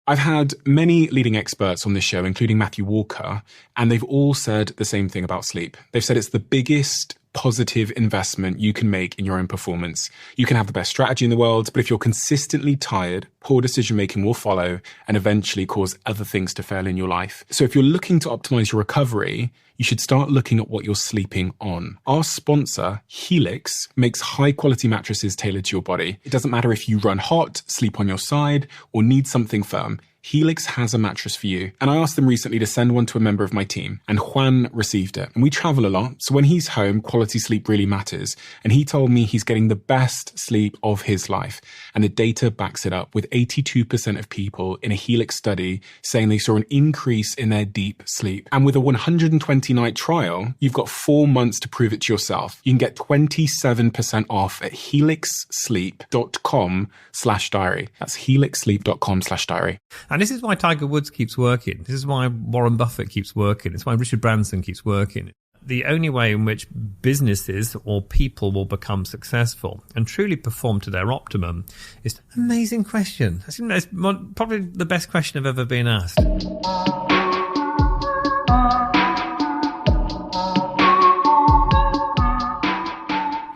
I've had many leading experts on this show, including Matthew Walker, and they've all said the same thing about sleep. They've said it's the biggest positive investment you can make in your own performance. You can have the best strategy in the world, but if you're consistently tired, poor decision-making will follow and eventually cause other things to fail in your life. So if you're looking to optimize your recovery, you should start looking at what you're sleeping on. Our sponsor, Helix, makes high-quality mattresses tailored to your body. It doesn't matter if you run hot, sleep on your side, or need something firm. Helix has a mattress for you. And I asked them recently to send one to a member of my team, and Juan received it. And we travel a lot, so when he's home, quality sleep really matters. And he told me he's getting the best sleep of his life. And the data backs it up, with 82% of people in a Helix study saying they saw an increase in their deep sleep. And with a 120-night trial, you've got 4 months to prove it to yourself. You can get 27% off at helixsleep.com/diary. That's helixsleep.com/diary. And this is why Tiger Woods keeps working. This is why Warren Buffett keeps working. It's why Richard Branson keeps working. The only way in which businesses or people will become successful and truly perform to their optimum is an amazing question. I think that's probably the best question I've ever been asked.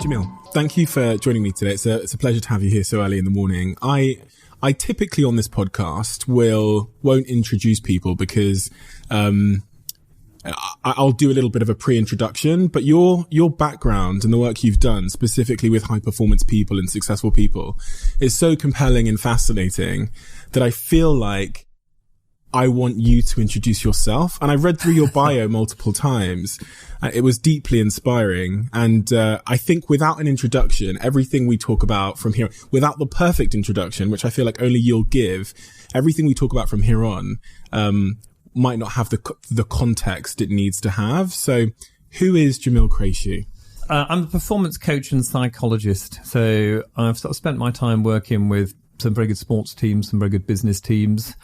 Jamil, thank you for joining me today. It's a pleasure to have you here so early in the morning. I typically on this podcast won't introduce people because I'll do a little bit of a pre-introduction, but your background and the work you've done specifically with high performance people and successful people is so compelling and fascinating that I feel like I want you to introduce yourself. And I read through your bio multiple times. It was deeply inspiring. And I think without an introduction, everything we talk about from here, without the perfect introduction, which I feel like only you'll give, everything we talk about from here on might not have the context it needs to have. So who is Jamil Qureshi? I'm a performance coach and psychologist. So I've sort of spent my time working with some very good sports teams, some very good business teams.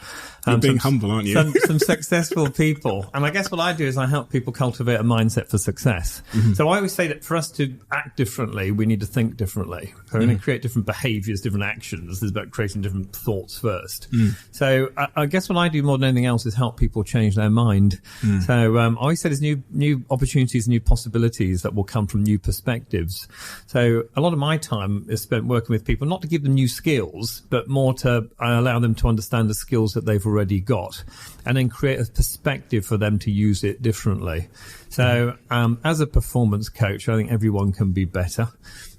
You're being humble, aren't you? Some successful people. And I guess what I do is I help people cultivate a mindset for success. Mm-hmm. So I always say that for us to act differently, we need to think differently. So we're going to create different behaviors, different actions. It's about creating different thoughts first. So I guess what I do more than anything else is help people change their mind. So I always say there's new opportunities, new possibilities that will come from new perspectives. So a lot of my time is spent working with people, not to give them new skills, but more to allow them to understand the skills that they've already got and then create a perspective for them to use it differently. So as a performance coach, I think everyone can be better.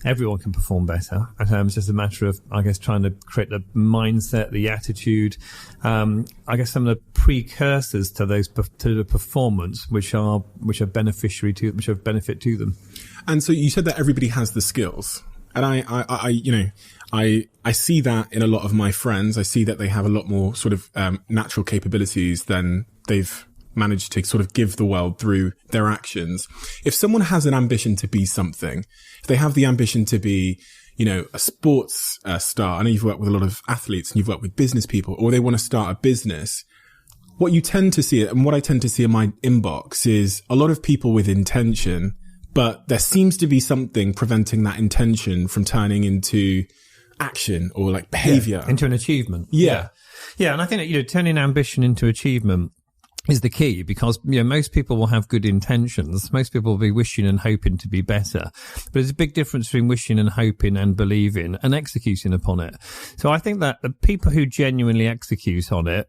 Everyone can perform better. It's just a matter of, I guess, trying to create the mindset, the attitude, I guess some of the precursors to the performance, which are benefit to them. And so you said that everybody has the skills. And I see that in a lot of my friends. I see that they have a lot more sort of natural capabilities than they've managed to sort of give the world through their actions. If someone has an ambition to be something, if they have the ambition to be, a sports star, I know you've worked with a lot of athletes and you've worked with business people, or they want to start a business, what you tend to see, and what I tend to see in my inbox, is a lot of people with intention, but there seems to be something preventing that intention from turning into action or like behavior. Into an achievement. Yeah. And I think that, turning ambition into achievement is the key, because, most people will have good intentions. Most people will be wishing and hoping to be better. But there's a big difference between wishing and hoping and believing and executing upon it. So I think that the people who genuinely execute on it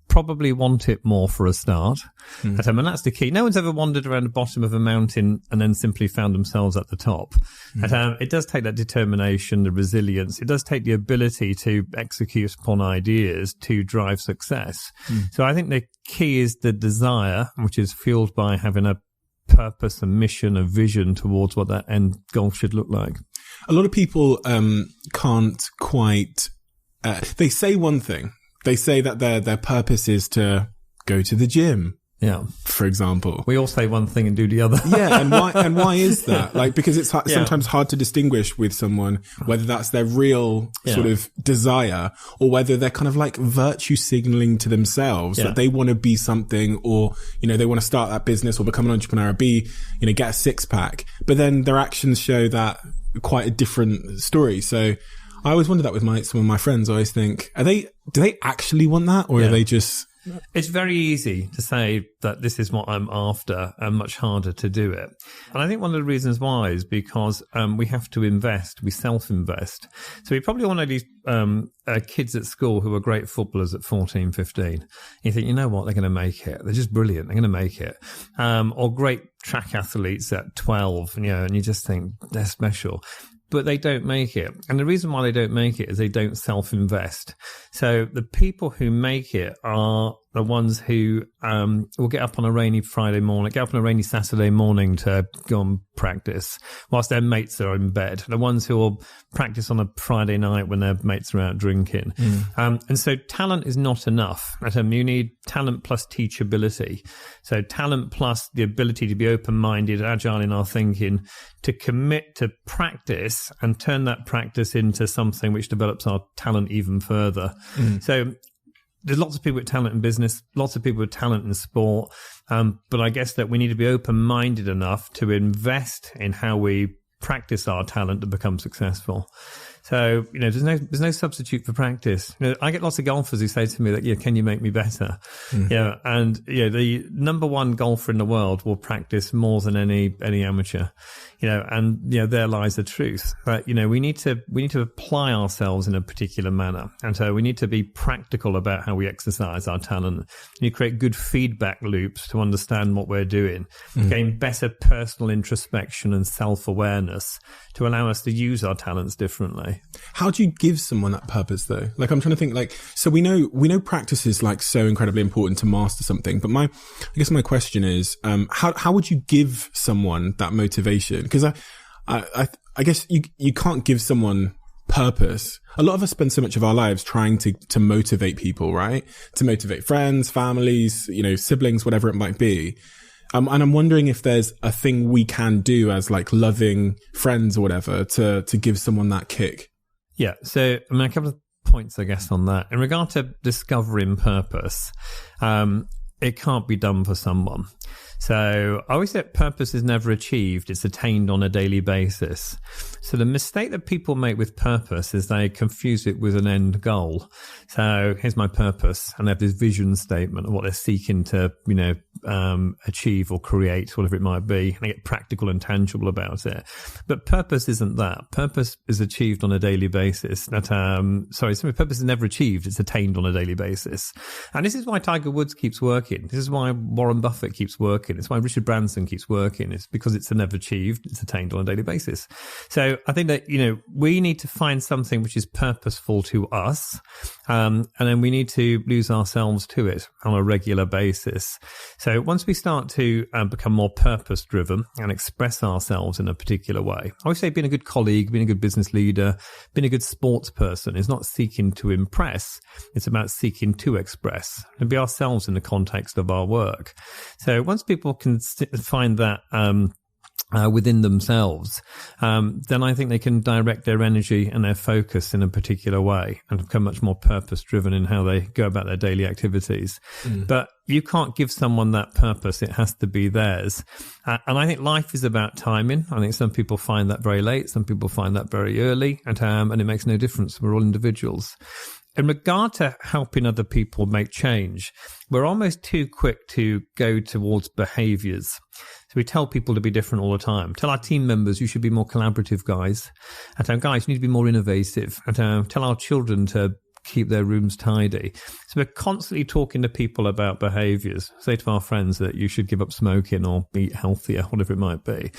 probably want it more for a start. And that's the key. No one's ever wandered around the bottom of a mountain and then simply found themselves at the top. It does take that determination, the resilience. It does take the ability to execute upon ideas to drive success. So I think the key is the desire, which is fueled by having a purpose, a mission, a vision towards what that end goal should look like. A lot of people can't quite... they say one thing. They say that their purpose is to go to the gym. Yeah. For example. We all say one thing and do the other. Yeah. And why is that? Because it's sometimes hard to distinguish with someone whether that's their real sort of desire or whether they're kind of like virtue signaling to themselves that they want to be something, or, they want to start that business or become an entrepreneur, get a six pack. But then their actions show that quite a different story. So I always wonder that with some of my friends. I always think, do they actually want that, or are they just... It's very easy to say that this is what I'm after, and much harder to do it. And I think one of the reasons why is because we have to invest, we self-invest. So we probably want these kids at school who are great footballers at 14, 15. You think, you know what, they're going to make it. They're just brilliant. They're going to make it. Or great track athletes at 12, and you just think they're special. But they don't make it. And the reason why they don't make it is they don't self-invest. So the people who make it are the ones who will get up on a rainy Friday morning, get up on a rainy Saturday morning to go and practice whilst their mates are in bed. The ones who will practice on a Friday night when their mates are out drinking. And so talent is not enough. You need talent plus teachability. So talent plus the ability to be open-minded, agile in our thinking, to commit to practice and turn that practice into something which develops our talent even further. So there's lots of people with talent in business, lots of people with talent in sport. But I guess that we need to be open-minded enough to invest in how we practice our talent to become successful. So, there's no substitute for practice. I get lots of golfers who say to me that, can you make me better? And the number one golfer in the world will practice more than any amateur. And there lies the truth. But we need to apply ourselves in a particular manner, and so we need to be practical about how we exercise our talent. You create good feedback loops to understand what we're doing, gain better personal introspection and self-awareness to allow us to use our talents differently. How do you give someone that purpose though? Like, I'm trying to think, so we know practice is like so incredibly important to master something, but I guess my question is, how would you give someone that motivation? Because I guess you can't give someone purpose. A lot of us spend so much of our lives trying to motivate people, right? To motivate friends, families, siblings, whatever it might be. And I'm wondering if there's a thing we can do as like loving friends or whatever to give someone that kick. Yeah. So, a couple of points, I guess, on that. In regard to discovering purpose, it can't be done for someone. So I always say purpose is never achieved, it's attained on a daily basis. So the mistake that people make with purpose is they confuse it with an end goal. So here's my purpose, and they have this vision statement of what they're seeking to, achieve or create, whatever it might be, and they get practical and tangible about it. But purpose isn't that. Purpose is achieved on a daily basis. Purpose is never achieved, it's attained on a daily basis. And this is why Tiger Woods keeps working. This is why Warren Buffett keeps working. It's why Richard Branson keeps working. It's because it's never achieved, it's attained on a daily basis. So I think that, we need to find something which is purposeful to us. And then we need to lose ourselves to it on a regular basis. So once we start to become more purpose driven and express ourselves in a particular way, I always say being a good colleague, being a good business leader, being a good sports person is not seeking to impress. It's about seeking to express and be ourselves in the context of our work. So once people can find that within themselves, then I think they can direct their energy and their focus in a particular way and become much more purpose-driven in how they go about their daily activities. But you can't give someone that purpose. It has to be theirs. And I think life is about timing. I think some people find that very late. Some people find that very early. And it makes no difference. We're all individuals. In regard to helping other people make change, we're almost too quick to go towards behaviors. So we tell people to be different all the time. Tell our team members, you should be more collaborative, guys. And tell guys, you need to be more innovative. And tell our children to keep their rooms tidy. So we're constantly talking to people about behaviors. Say to our friends that you should give up smoking or eat healthier, whatever it might be.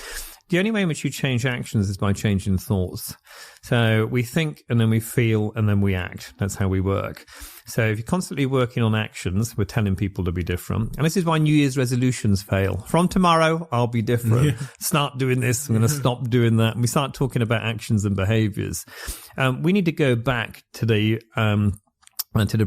The only way in which you change actions is by changing thoughts. So we think and then we feel and then we act. That's how we work. So if you're constantly working on actions, we're telling people to be different. And this is why New Year's resolutions fail. From tomorrow, I'll be different. Yeah. Start doing this. I'm going to stop doing that. And we start talking about actions and behaviors. We need to go back to the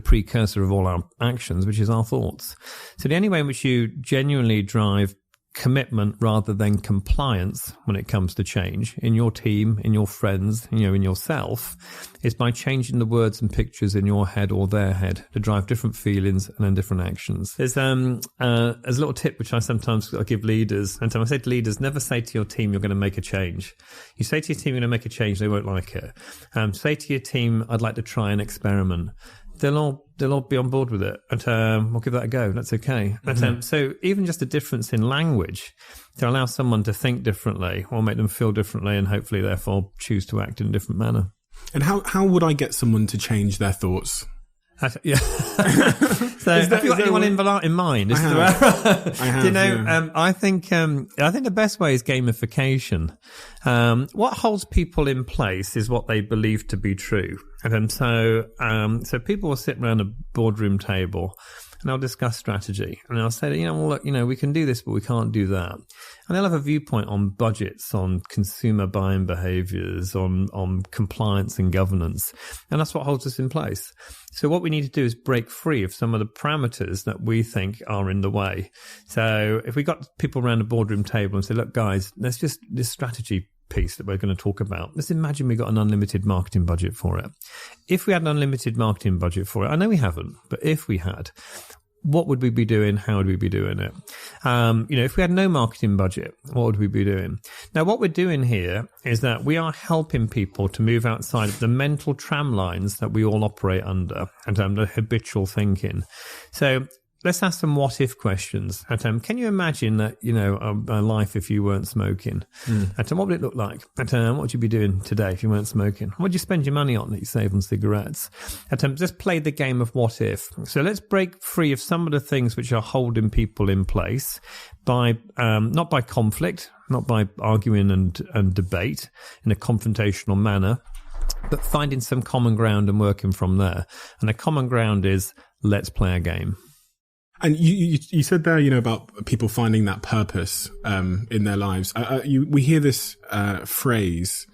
precursor of all our actions, which is our thoughts. So the only way in which you genuinely drive commitment rather than compliance when it comes to change in your team, in your friends, in yourself, is by changing the words and pictures in your head or their head to drive different feelings and then different actions. There's a little tip which I sometimes give leaders, and I say to leaders, never say to your team you're going to make a change. You say to your team you're going to make a change, they won't like it. Say to your team, I'd like to try an experiment. They'll all be on board with it, and we'll give that a go. That's okay. But, so even just a difference in language to allow someone to think differently or make them feel differently, and hopefully therefore choose to act in a different manner. And how would I get someone to change their thoughts? Yeah. So have you got anyone in mind? I have. I think the best way is gamification. What holds people in place is what they believe to be true. And so people will sit around a boardroom table and they'll discuss strategy. And they'll say, we can do this, but we can't do that. And they'll have a viewpoint on budgets, on consumer buying behaviors, on compliance and governance. And that's what holds us in place. So what we need to do is break free of some of the parameters that we think are in the way. So if we got people around a boardroom table and say, look, guys, let's just this strategy piece that we're going to talk about. Let's imagine we got an unlimited marketing budget for it. If we had an unlimited marketing budget for it, I know we haven't, but if we had, what would we be doing? How would we be doing it? If we had no marketing budget, what would we be doing? Now, what we're doing here is that we are helping people to move outside of the mental tram lines that we all operate under and the habitual thinking. So let's ask some what-if questions. Can you imagine that, a life if you weren't smoking? What would it look like? What would you be doing today if you weren't smoking? What would you spend your money on that you save on cigarettes? Just play the game of what-if. So let's break free of some of the things which are holding people in place by not by conflict, not by arguing and debate in a confrontational manner, but finding some common ground and working from there. And the common ground is let's play a game. And you said there, about people finding that purpose in their lives. We hear this phrase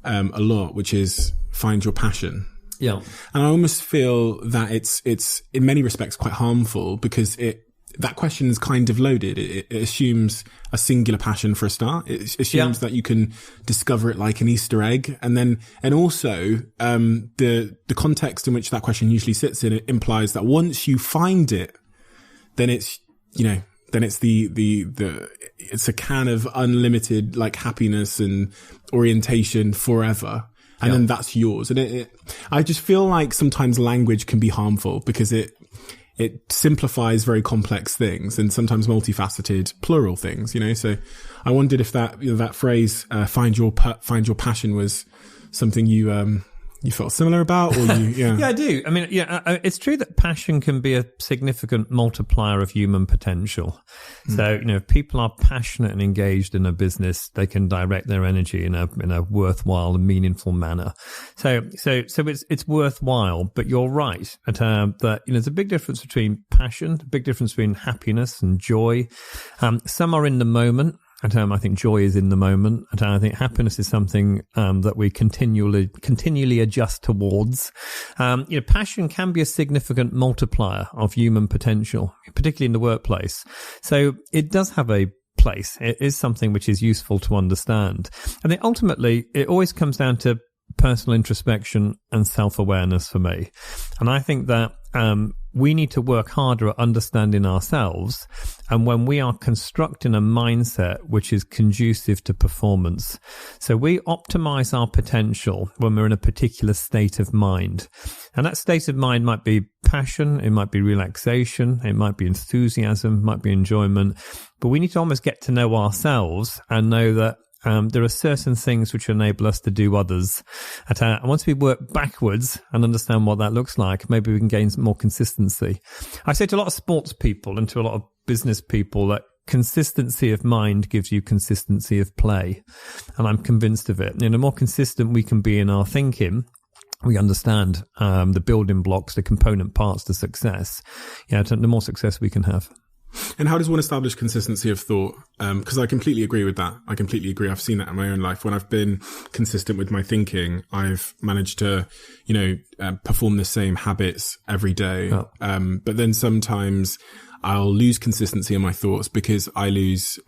a lot, which is find your passion. Yeah. And I almost feel that it's in many respects quite harmful because that question is kind of loaded. It assumes a singular passion for a start. It assumes that you can discover it like an Easter egg. And also, the context in which that question usually sits in, it implies that once you find it, then it's, it's a can of unlimited like happiness and orientation forever. And then that's yours. And I just feel like sometimes language can be harmful because it simplifies very complex things and sometimes multifaceted plural things, So I wondered if that phrase, find your passion was something you felt similar about, or Yeah, I do. I mean, it's true that passion can be a significant multiplier of human potential. So, if people are passionate and engaged in a business, they can direct their energy in a worthwhile and meaningful manner. So it's worthwhile, but you're right that, there's a big difference between passion, a big difference between happiness and joy. Some are in the moment. I think joy is in the moment. I think happiness is something that we continually adjust towards. Passion can be a significant multiplier of human potential, particularly in the workplace. So it does have a place. It is something which is useful to understand. I think ultimately it always comes down to personal introspection and self-awareness for me. And I think that we need to work harder at understanding ourselves, and when we are constructing a mindset which is conducive to performance. So we optimize our potential when we're in a particular state of mind. And that state of mind might be passion, it might be relaxation, it might be enthusiasm, it might be enjoyment. But we need to almost get to know ourselves and know that there are certain things which enable us to do others. And once we work backwards and understand what that looks like, maybe we can gain some more consistency. I say to a lot of sports people and to a lot of business people that consistency of mind gives you consistency of play. And I'm convinced of it. The more consistent we can be in our thinking, we understand the building blocks, the component parts to success, the more success we can have. And how does one establish consistency of thought? Because I completely agree with that. I completely agree. I've seen that in my own life. When I've been consistent with my thinking, I've managed to, perform the same habits every day. Oh. But then sometimes I'll lose consistency in my thoughts because I lose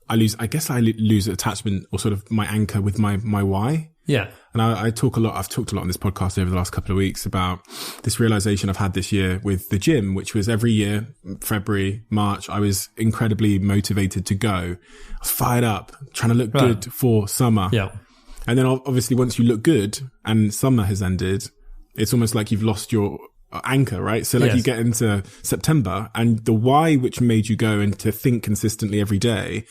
attachment or sort of my anchor with my why. Yeah. And I've talked a lot on this podcast over the last couple of weeks about this realization I've had this year with the gym, which was every year, February, March, I was incredibly motivated to go. I was fired up, trying to look good for summer. Yeah. And then obviously once you look good and summer has ended, it's almost like you've lost your anchor, right? So you get into September and the why which made you go and to think consistently every day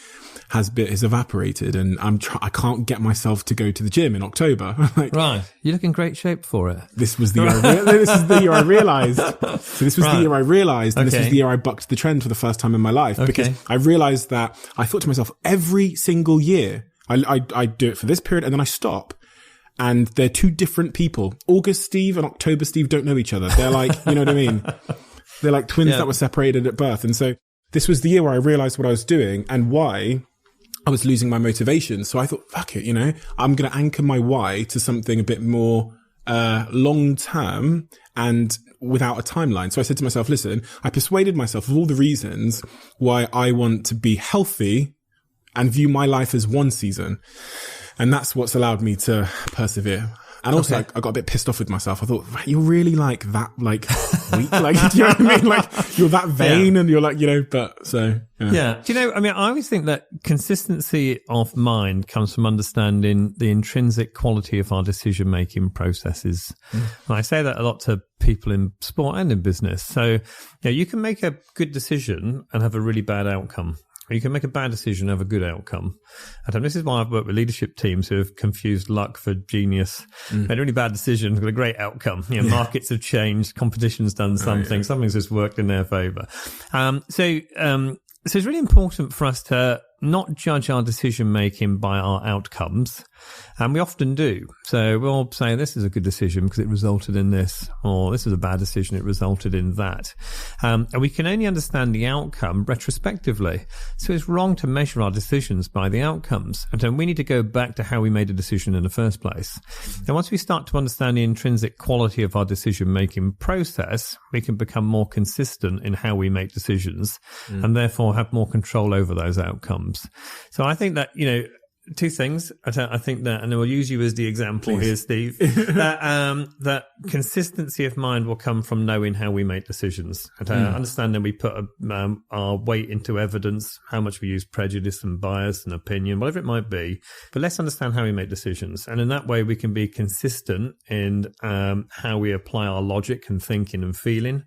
has evaporated, and I can't get myself to go to the gym in October. Right, you look in great shape for it. This was the year. This is the year I realized. So this was the year I realized, and this was the year I bucked the trend for the first time in my life because I realized that I thought to myself every single year I do it for this period and then I stop. And they're two different people. August Steve and October Steve don't know each other. They're like, you know what I mean? They're like twins that were separated at birth. And so this was the year where I realized what I was doing and why I was losing my motivation. So I thought, fuck it, I'm going to anchor my why to something a bit more long term and without a timeline. So I said to myself, listen, I persuaded myself of all the reasons why I want to be healthy and view my life as one season. And that's what's allowed me to persevere. And also, I got a bit pissed off with myself. I thought, you're really like that, like weak, like, do you know what I mean? Like, you're that vain and you're like, but so. Yeah. Do you know, I always think that consistency of mind comes from understanding the intrinsic quality of our decision-making processes. And I say that a lot to people in sport and in business. So, you can make a good decision and have a really bad outcome. You can make a bad decision and have a good outcome. And this is why I've worked with leadership teams who have confused luck for genius. Made a really bad decision, got a great outcome. Markets have changed, competition's done something, something's just worked in their favor. So it's really important for us to not judge our decision making by our outcomes. And we often do. So we'll say this is a good decision because it resulted in this, or this is a bad decision, it resulted in that. And we can only understand the outcome retrospectively. So it's wrong to measure our decisions by the outcomes. And then we need to go back to how we made a decision in the first place. And once we start to understand the intrinsic quality of our decision-making process, we can become more consistent in how we make decisions and therefore have more control over those outcomes. So I think that, two things. I think that, and we'll use you as the example here, Steve, that consistency of mind will come from knowing how we make decisions. Understand that we put our weight into evidence, how much we use prejudice and bias and opinion, whatever it might be. But let's understand how we make decisions. And in that way, we can be consistent in how we apply our logic and thinking and feeling,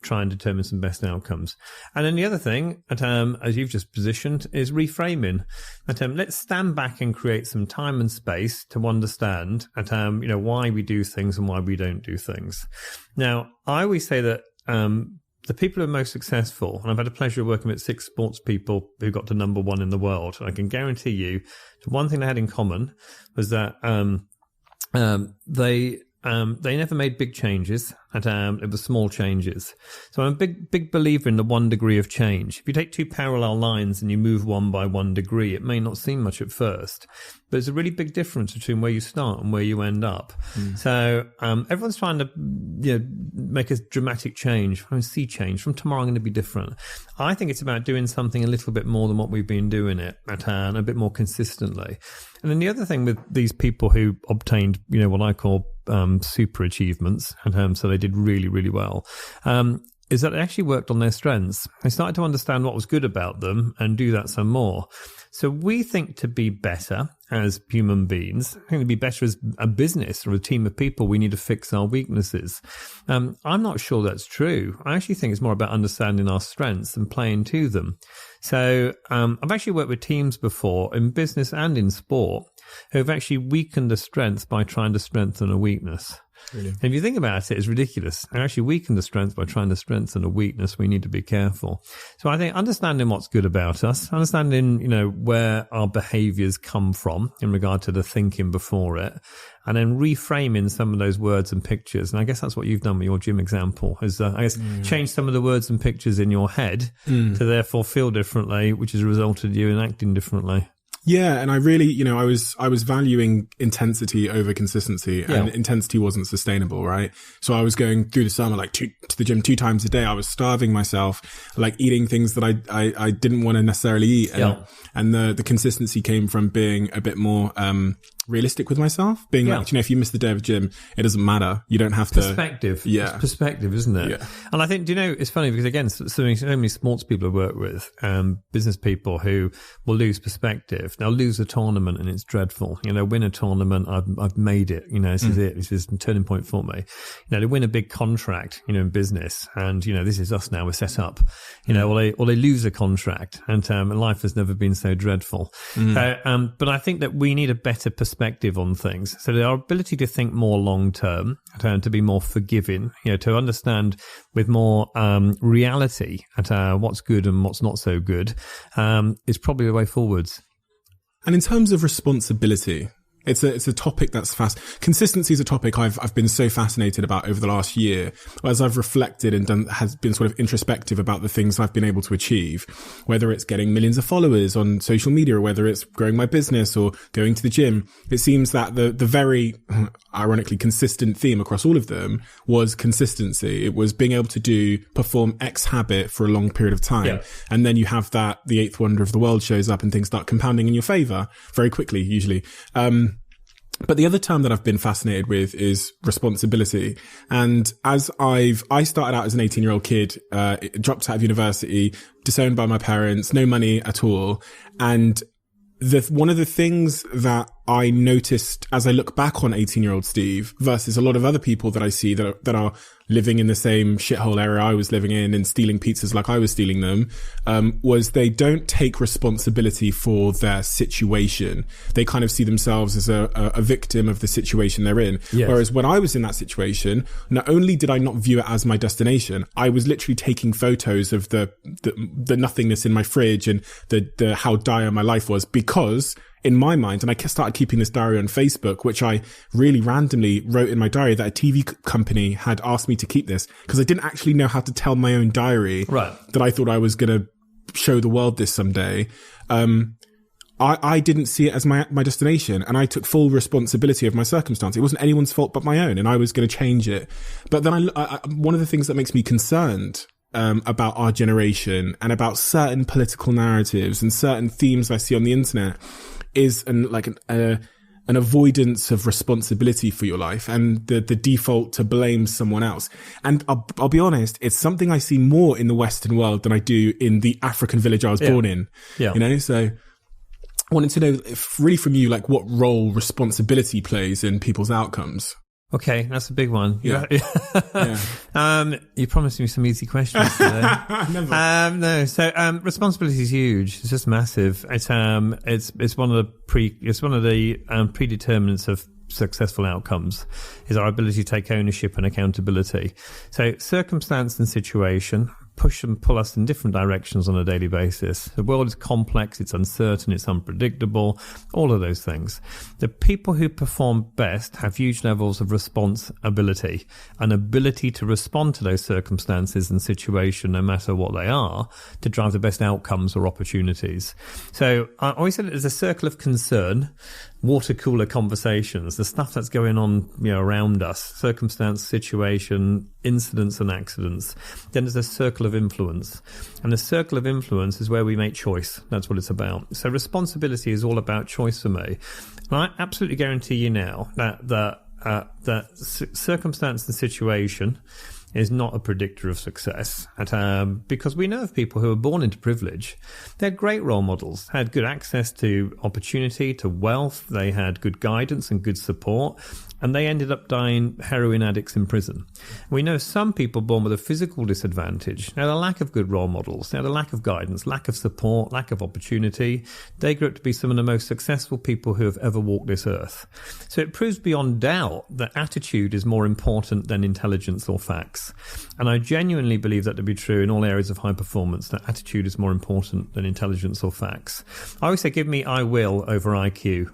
try and determine some best outcomes. And then the other thing, as you've just positioned, is reframing. Let's stand back and create some time and space to understand why we do things and why we don't do things. Now, I always say that the people who are most successful, and I've had the pleasure of working with 6 sports people who got to number 1 in the world, and I can guarantee you the one thing they had in common was that they never made big changes, and it was small changes. So I'm a big believer in the 1 degree of change. If you take 2 parallel lines and you move one by 1 degree, it may not seem much at first, but there's a really big difference between where you start and where you end up. So everyone's trying to make a dramatic change, sea change. From tomorrow I'm going to be different. I think it's about doing something a little bit more than what we've been doing it, and a bit more consistently. And then the other thing with these people who obtained, what I call super achievements, and so they did really, really well, is that they actually worked on their strengths. They started to understand what was good about them and do that some more. So we think to be better as human beings, I think to be better as a business or a team of people, we need to fix our weaknesses. I'm not sure that's true. I actually think it's more about understanding our strengths and playing to them. So I've actually worked with teams before in business and in sport who have actually weakened a strength by trying to strengthen a weakness. Really. And if you think about it, it's ridiculous. And actually weaken the strength by trying to strengthen a weakness. We need to be careful. So I think understanding what's good about us, understanding, where our behaviors come from in regard to the thinking before it, and then reframing some of those words and pictures. And I guess that's what you've done with your gym example, is change some of the words and pictures in your head to therefore feel differently, which has resulted in you in acting differently. Yeah, and I really, I was valuing intensity over consistency, and intensity wasn't sustainable, right? So I was going through the summer, like to the gym 2 times a day. I was starving myself, like eating things that I didn't want to necessarily eat. And the consistency came from being a bit more, realistic with myself, being like, if you miss the day of gym, it doesn't matter. You don't have to. Perspective. Yeah. It's perspective, isn't it? Yeah. And I think, it's funny because again, so many sports people I work with, business people who will lose perspective. They'll lose a tournament and it's dreadful. Win a tournament. I've made it. This is it. This is a turning point for me. They win a big contract, in business, and this is us now. We're set up. Or they lose a contract, and life has never been so dreadful. But I think that we need a better perspective on things. So our ability to think more long term, to be more forgiving, to understand with more reality at what's good and what's not so good, is probably the way forwards. And in terms of responsibility, it's a topic that's consistency is a topic I've been so fascinated about over the last year, as I've reflected and has been sort of introspective about the things I've been able to achieve, whether it's getting millions of followers on social media or whether it's growing my business or going to the gym. It seems that the very ironically consistent theme across all of them was consistency. It was being able to perform X habit for a long period of time. Yeah. And then you have the eighth wonder of the world shows up and things start compounding in your favor very quickly, usually. But the other term that I've been fascinated with is responsibility. And as I started out as an 18-year-old kid, dropped out of university, disowned by my parents, no money at all. And one of the things that I noticed as I look back on 18-year-old Steve versus a lot of other people that I see that are living in the same shithole area I was living in and stealing pizzas like I was stealing them, was they don't take responsibility for their situation. They kind of see themselves as a victim of the situation they're in. Yes. Whereas when I was in that situation, not only did I not view it as my destination, I was literally taking photos of the nothingness in my fridge and the how dire my life was, because in my mind, and I started keeping this diary on Facebook, which I really randomly wrote in my diary that a TV company had asked me to keep this because I didn't actually know how to tell my own diary that I thought I was going to show the world this someday. I didn't see it as my destination, and I took full responsibility of my circumstance. It wasn't anyone's fault but my own, and I was going to change it. But then one of the things that makes me concerned about our generation and about certain political narratives and certain themes I see on the internet is an avoidance of responsibility for your life and the default to blame someone else. And I'll be honest, it's something I see more in the Western world than I do in the African village I was born in. Yeah. So I wanted to know really from you, what role responsibility plays in people's outcomes. Okay, that's a big one. Yeah. You promised me some easy questions today. Never. No. So, responsibility is huge. It's just massive. It's one of the predeterminants of successful outcomes is our ability to take ownership and accountability. So, circumstance and situation push and pull us in different directions on a daily basis. The world is complex, it's uncertain, it's unpredictable, all of those things. The people who perform best have huge levels of responsibility, an ability to respond to those circumstances and situation, no matter what they are, to drive the best outcomes or opportunities. So I always say that there's a circle of concern, water cooler conversations, the stuff that's going on around us, circumstance, situation, incidents and accidents. Then there's a circle of influence, and the circle of influence is where we make choice. That's what it's about. So responsibility is all about choice for me, and I absolutely guarantee you now that circumstance and situation is not a predictor of success because we know of people who are born into privilege. They're great role models, had good access to opportunity, to wealth, they had good guidance and good support, and they ended up dying heroin addicts in prison. We know some people born with a physical disadvantage, now the lack of good role models, now the lack of guidance, lack of support, lack of opportunity, they grew up to be some of the most successful people who have ever walked this earth. So it proves beyond doubt that attitude is more important than intelligence or facts. And I genuinely believe that to be true in all areas of high performance, that attitude is more important than intelligence or facts. I always say, give me I will over IQ.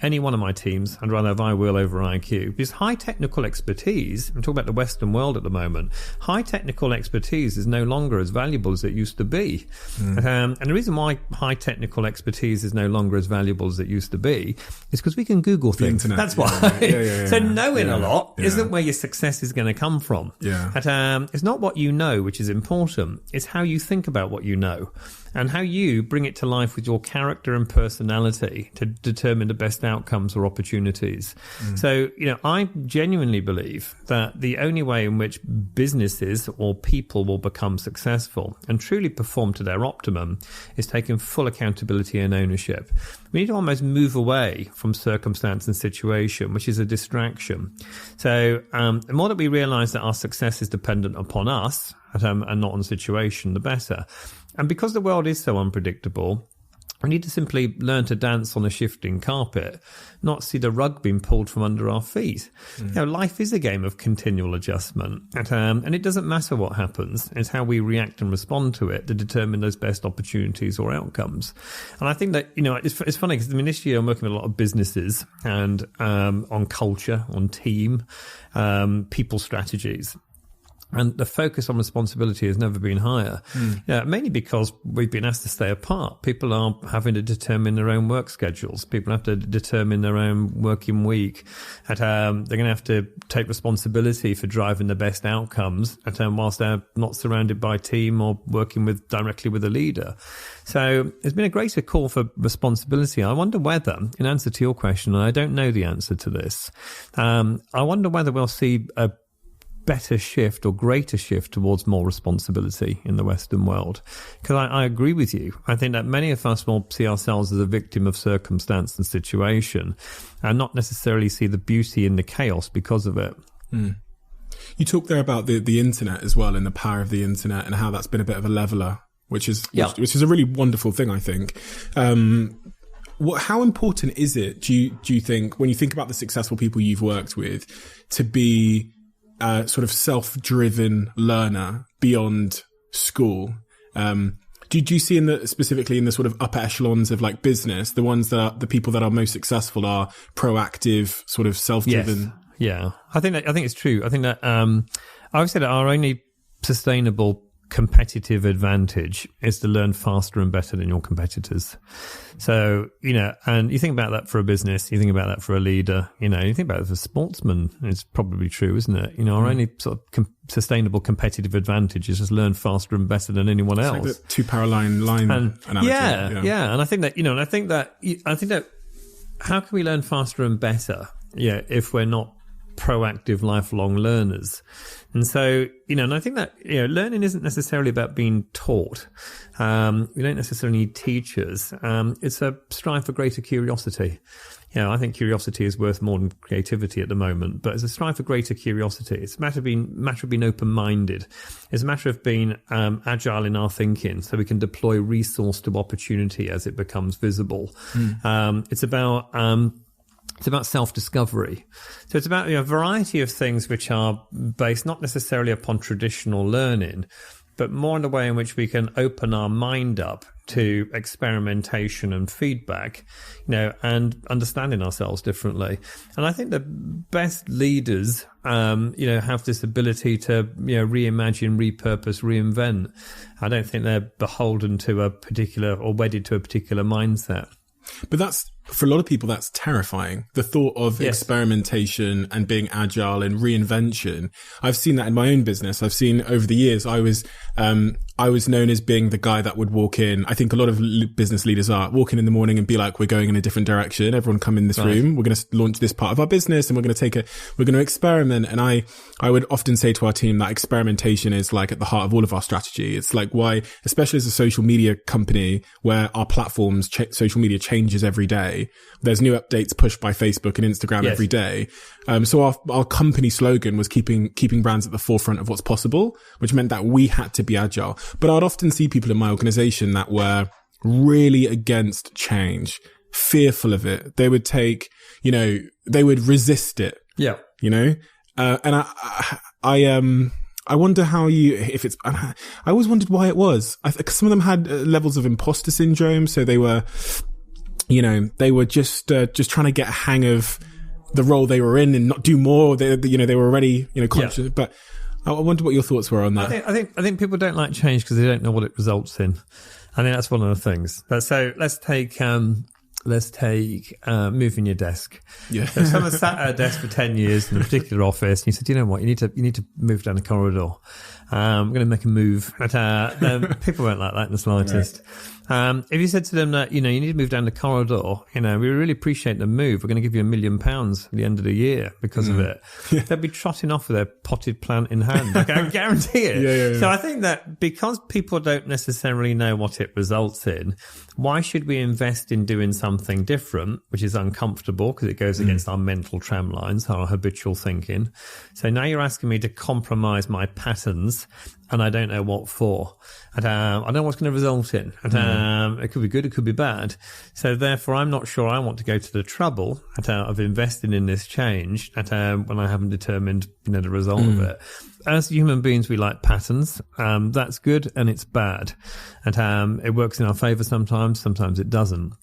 Any one of my teams, I'd rather have I will over IQ. Because high technical expertise, I'm talking about the Western world at the moment, high technical expertise is no longer as valuable as it used to be. And the reason why high technical expertise is no longer as valuable as it used to be is because we can Google things. Internet, that's why. So knowing a lot isn't where your success is going to come from. It's not what you know which is important. It's how you think about what you know, and how you bring it to life with your character and personality to determine the best outcomes or opportunities. So, I genuinely believe that the only way in which businesses or people will become successful and truly perform to their optimum is taking full accountability and ownership. We need to almost move away from circumstance and situation, which is a distraction. So the more that we realize that our success is dependent upon us and not on the situation, the better. And because the world is so unpredictable, we need to simply learn to dance on a shifting carpet, not see the rug being pulled from under our feet. Life is a game of continual adjustment, and it doesn't matter what happens. It's how we react and respond to it to determine those best opportunities or outcomes. And I think that, it's funny because this year I'm working with a lot of businesses and on culture, on team, people strategies. And the focus on responsibility has never been higher. Mainly because we've been asked to stay apart. People are having to determine their own work schedules. People have to determine their own working week. They're going to have to take responsibility for driving the best outcomes whilst they're not surrounded by a team or working directly with a leader. So there's been a greater call for responsibility. I wonder whether, in answer to your question, and I don't know the answer to this, I wonder whether we'll see a better shift or greater shift towards more responsibility in the Western world. Because I agree with you. I think that many of us will see ourselves as a victim of circumstance and situation and not necessarily see the beauty in the chaos because of it. You talked there about the internet as well and the power of the internet and how that's been a bit of a leveler, which is a really wonderful thing, I think. How important is it, do you think, when you think about the successful people you've worked with, to be a sort of self-driven learner beyond school? Do you see specifically in the sort of upper echelons of like business, the ones that are the people that are most successful are proactive, sort of self-driven? Yes. I think it's true. I think that I would say that our only sustainable competitive advantage is to learn faster and better than your competitors. So, and you think about that for a business, you think about that for a leader, you think about it for a sportsman, it's probably true, isn't it? Our only sort of sustainable competitive advantage is just learn faster and better than anyone else. It's like the two parallel line analogy. Yeah. And I think that how can we learn faster and better? If we're not proactive lifelong learners. And so, and I think that, learning isn't necessarily about being taught. We don't necessarily need teachers. It's a strive for greater curiosity. I think curiosity is worth more than creativity at the moment, but it's a strive for greater curiosity. It's a matter of being open-minded. It's a matter of being agile in our thinking so we can deploy resource to opportunity as it becomes visible. It's about self-discovery. So it's about a variety of things which are based not necessarily upon traditional learning, but more in the way in which we can open our mind up to experimentation and feedback, and understanding ourselves differently. And I think the best leaders, have this ability to, reimagine, repurpose, reinvent. I don't think they're beholden to a particular or wedded to a particular mindset. But that's, for a lot of people, that's terrifying. The thought of experimentation and being agile and reinvention. I've seen that in my own business. I've seen over the years, I was known as being the guy that would walk in. I think a lot of business leaders are walking in the morning and be like, we're going in a different direction. Everyone come in this room. We're going to launch this part of our business and we're going to experiment. And I would often say to our team that experimentation is like at the heart of all of our strategy. It's like why, especially as a social media company where our platforms, social media changes every day. day. There's new updates pushed by Facebook and Instagram every day. So our company slogan was keeping brands at the forefront of what's possible, which meant that we had to be agile. But I'd often see people in my organization that were really against change, fearful of it. They would they would resist it. Yeah. And I wonder I always wondered why it was. Cause some of them had levels of imposter syndrome. So they were, just trying to get a hang of the role they were in and not do more. They were already, conscious, but I wonder what your thoughts were on that. I think people don't like change because they don't know what it results in. I think that's one of the things. So let's take moving your desk. Yeah. So if someone sat at a desk for 10 years in a particular office and you said, you know what, you need to move down the corridor. I'm going to make a move. But, then people won't like that in the slightest. Right. If you said to them that, you need to move down the corridor, we really appreciate the move. We're going to give you £1 million at the end of the year because of it. Yeah. They'll be trotting off with their potted plant in hand. I can guarantee it. Yeah. So I think that because people don't necessarily know what it results in, why should we invest in doing something different, which is uncomfortable because it goes against our mental tramlines, our habitual thinking. So now you're asking me to compromise my patterns and I don't know what for. And I don't know what's going to result in. And it could be good, it could be bad. So therefore, I'm not sure I want to go to the trouble of investing in this change when I haven't determined the result of it. As human beings, we like patterns. That's good and it's bad. And it works in our favor sometimes it doesn't.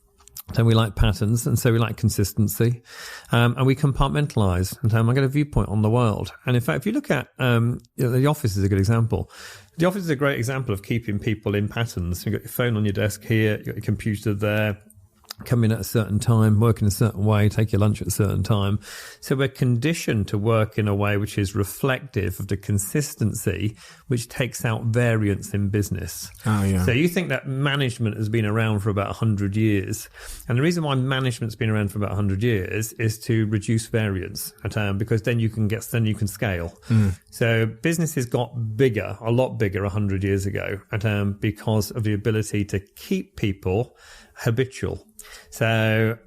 So we like patterns, and so we like consistency, and we compartmentalize. And I get a viewpoint on the world. And in fact, if you look at the office is a good example. The office is a great example of keeping people in patterns. You've got your phone on your desk here, you've got your computer there. Come in at a certain time, work in a certain way, take your lunch at a certain time. So we're conditioned to work in a way which is reflective of the consistency, which takes out variance in business. Oh, yeah. So you think that management has been around for about 100 years. And the reason why management's been around for about 100 years is to reduce variance, because then you can scale. So businesses got bigger, a lot bigger 100 years ago, because of the ability to keep people habitual. So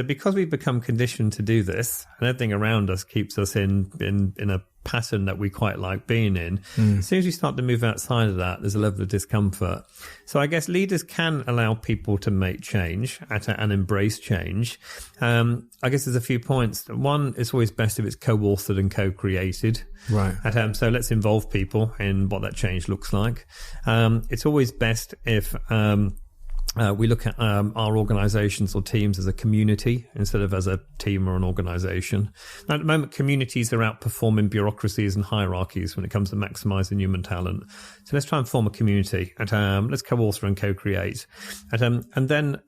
because we've become conditioned to do this, and everything around us keeps us in a pattern that we quite like being in. As soon as we start to move outside of that, there's a level of discomfort. So I guess leaders can allow people to make change and embrace change. I guess there's a few points. One, it's always best if it's co-authored and co-created. Right. So let's involve people in what that change looks like. It's always best if we look at our organizations or teams as a community instead of as a team or an organization. Now, at the moment, communities are outperforming bureaucracies and hierarchies when it comes to maximizing human talent. So let's try and form a community and let's co-author and co-create. And then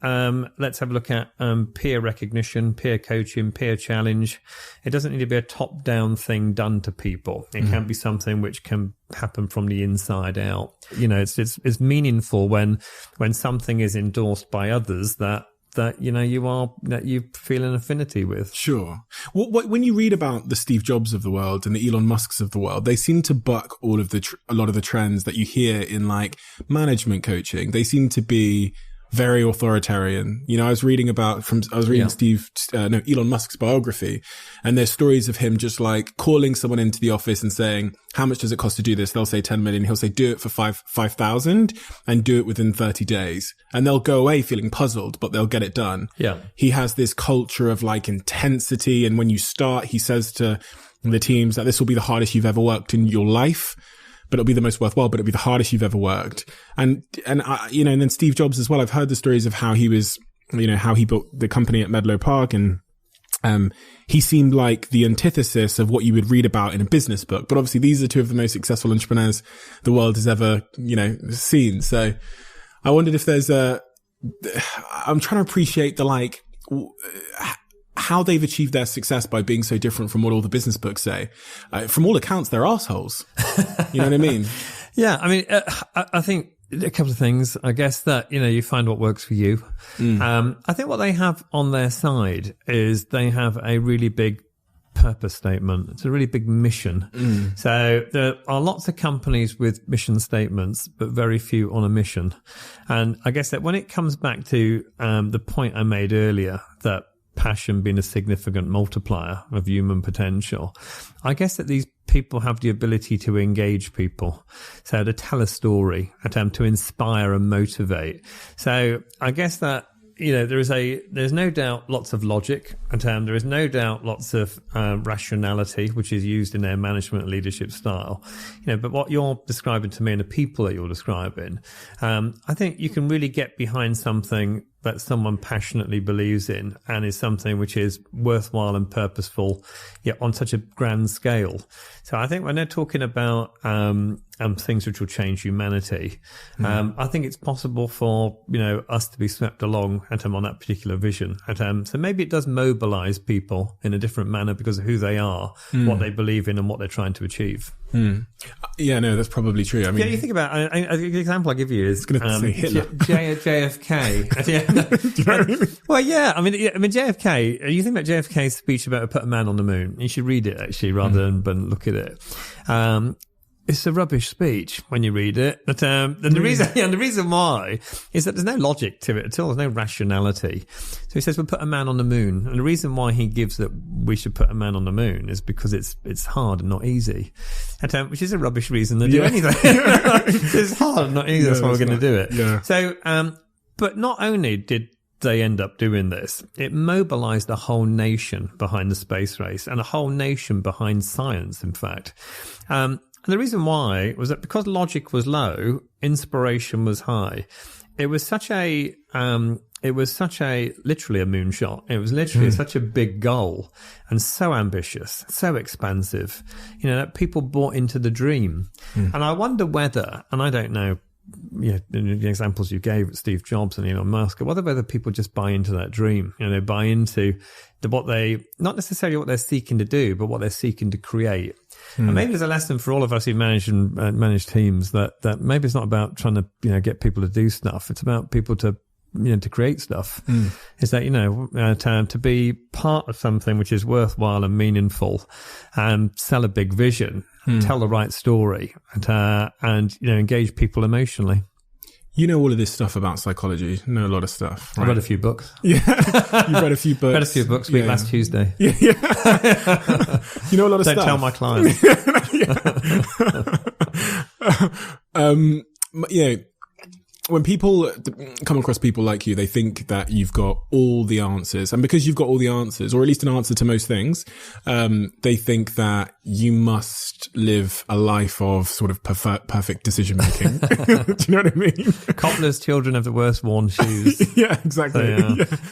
let's have a look at peer recognition, peer coaching, peer challenge. It doesn't need to be a top-down thing done to people. It can be something which can happen from the inside out. It's meaningful when something is endorsed by others that you feel an affinity with. Sure. When you read about the Steve Jobs of the world and the Elon Musks of the world, they seem to buck all of a lot of the trends that you hear in like management coaching. They seem to be very authoritarian. I was reading Elon Musk's biography, and there's stories of him just like calling someone into the office and saying, how much does it cost to do this? They'll say 10 million. He'll say, do it for 5,000 and do it within 30 days. And they'll go away feeling puzzled, but they'll get it done. Yeah. He has this culture of like intensity. And when you start, he says to the teams that this will be the hardest you've ever worked in your life, but it'll be the most worthwhile, but it'll be the hardest you've ever worked. And then Steve Jobs as well. I've heard the stories of how he was, how he built the company at Menlo Park, and he seemed like the antithesis of what you would read about in a business book. But obviously these are two of the most successful entrepreneurs the world has ever, seen. So I wondered if I'm trying to appreciate how they've achieved their success by being so different from what all the business books say. From all accounts, they're assholes. You know what I mean? Yeah. I mean, I think a couple of things. I guess that, you find what works for you. I think what they have on their side is they have a really big purpose statement. It's a really big mission. So there are lots of companies with mission statements, but very few on a mission. And I guess that when it comes back to the point I made earlier, that passion being a significant multiplier of human potential, I guess that these people have the ability to engage people, so to tell a story, attempt to inspire and motivate. So I guess that, there's no doubt lots of logic, and there is no doubt lots of rationality, which is used in their management and leadership style. But what you're describing to me and the people that you're describing, I think you can really get behind something that someone passionately believes in and is something which is worthwhile and purposeful, yet on such a grand scale. So I think when they're talking about things which will change humanity, I think it's possible for us to be swept along on that particular vision. So maybe it does mobilize people in a different manner because of who they are, what they believe in, and what they're trying to achieve. Yeah, no, that's probably true. I mean, you think about the example I give you is JFK. Well, yeah. I mean, JFK. You think about JFK's speech about put a man on the moon. You should read it actually, rather than look at it. It's a rubbish speech when you read it. But the reason why is that there's no logic to it at all. There's no rationality. So he says we'll put a man on the moon, and the reason why he gives that we should put a man on the moon is because it's hard and not easy, which is a rubbish reason to do anything. It's hard and not easy. That's why we're going to do it. Yeah. So, but not only did they end up doing this, it mobilized a whole nation behind the space race and a whole nation behind science, in fact. And the reason why was that because logic was low, inspiration was high. It was such a literally a moonshot. It was literally such a big goal and so ambitious, so expansive, that people bought into the dream. And I wonder whether, and I don't know, the examples you gave at Steve Jobs and Elon Musk, whether people just buy into that dream. They buy into not necessarily what they're seeking to do, but what they're seeking to create. And maybe there's a lesson for all of us who manage teams that maybe it's not about trying to get people to do stuff. It's about people to to create stuff. Is that to be part of something which is worthwhile and meaningful, and sell a big vision, tell the right story, and engage people emotionally. You know all of this stuff about psychology. You know a lot of stuff. Right? I read a few books. Yeah, you've read a few books. Read a few books. Last Tuesday. Yeah. You know a lot of stuff. Don't tell my clients. When people come across people like you, they think that you've got all the answers. And because you've got all the answers, or at least an answer to most things, they think that you must live a life of sort of perfect decision making. Do you know what I mean? Cobbler's children have the worst worn shoes. Yeah, exactly.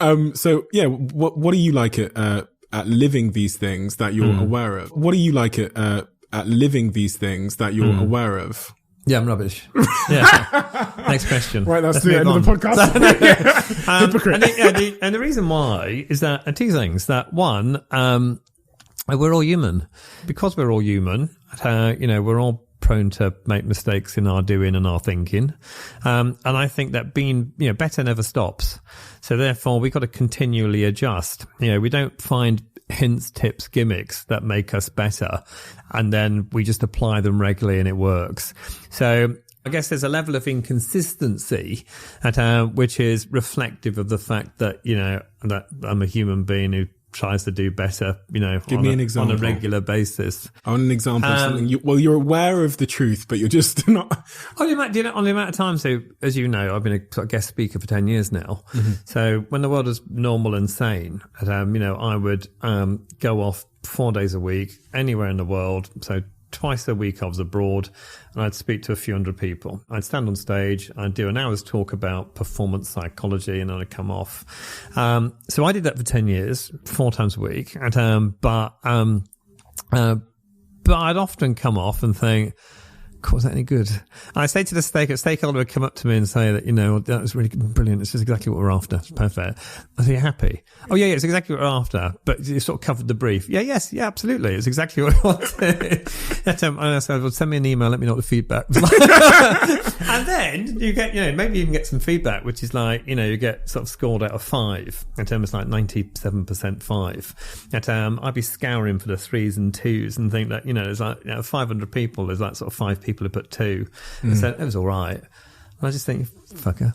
What are you like at living these things that you're aware of? What are you like at living these things that you're aware of? Yeah, I'm rubbish. Yeah. Next question. Right, that's the end of the podcast. Hypocrite. And the reason why is that two things. That one, we're all human. Because we're all human, we're all prone to make mistakes in our doing and our thinking. And I think that being, better never stops. So therefore, we've got to continually adjust. We don't find hints, tips, gimmicks that make us better, and then we just apply them regularly and it works. So I guess there's a level of inconsistency which is reflective of the fact that that I'm a human being who tries to do better, Give me an example. On a regular basis. I want an example of something. You're aware of the truth, but you're just not. On the amount of time. So, as you know, I've been a guest speaker for 10 years now. So, when the world was normal and sane, I would go off 4 days a week, anywhere in the world. So, twice a week I was abroad, and I'd speak to a few hundred people. I'd stand on stage, I'd do an hour's talk about performance psychology, and then I'd come off. So I did that for 10 years, 4 times a week. But I'd often come off and think, was that any good? And I say to the stakeholder would come up to me and say that, that was really brilliant. It's just exactly what we're after. It's perfect. I say, you happy? Oh, yeah, it's exactly what we're after. But you sort of covered the brief. Yeah, absolutely. It's exactly what I wanted. And I said, well, send me an email. Let me know what the feedback was like. And then you get, maybe you even get some feedback, which is like, you get sort of scored out of 5. In terms like 97% 5. And I'd be scouring for the 3s and 2s and think that, there's like 500 people, there's like sort of 5 people who put 2. And so it was all right. And I just think, fucker.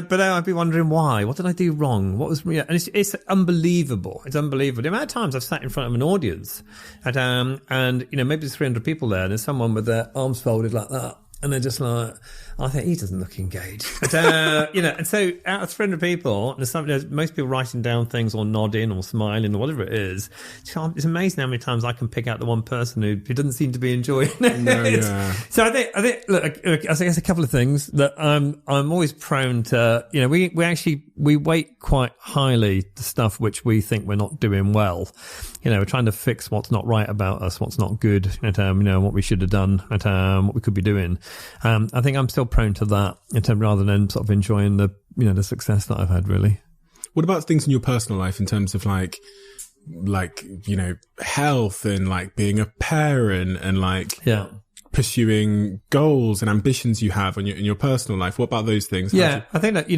But I'd be wondering why. What did I do wrong? What was, and it's unbelievable. It's unbelievable. The amount of times I've sat in front of an audience and maybe there's 300 people there and there's someone with their arms folded like that. And they're just like, I think he doesn't look engaged. And so out of 300 people, there's most people writing down things or nodding or smiling or whatever it is. It's amazing how many times I can pick out the one person who doesn't seem to be enjoying it. No, yeah. So I think, look, I guess a couple of things that I'm always prone to, we weight quite highly the stuff which we think we're not doing well. We're trying to fix what's not right about us, what's not good, what we should have done, what we could be doing. I think I'm still prone to that, rather than sort of enjoying the success that I've had, really. What about things in your personal life in terms of like health and like being a parent and pursuing goals and ambitions you have in your personal life? What about those things? I think that,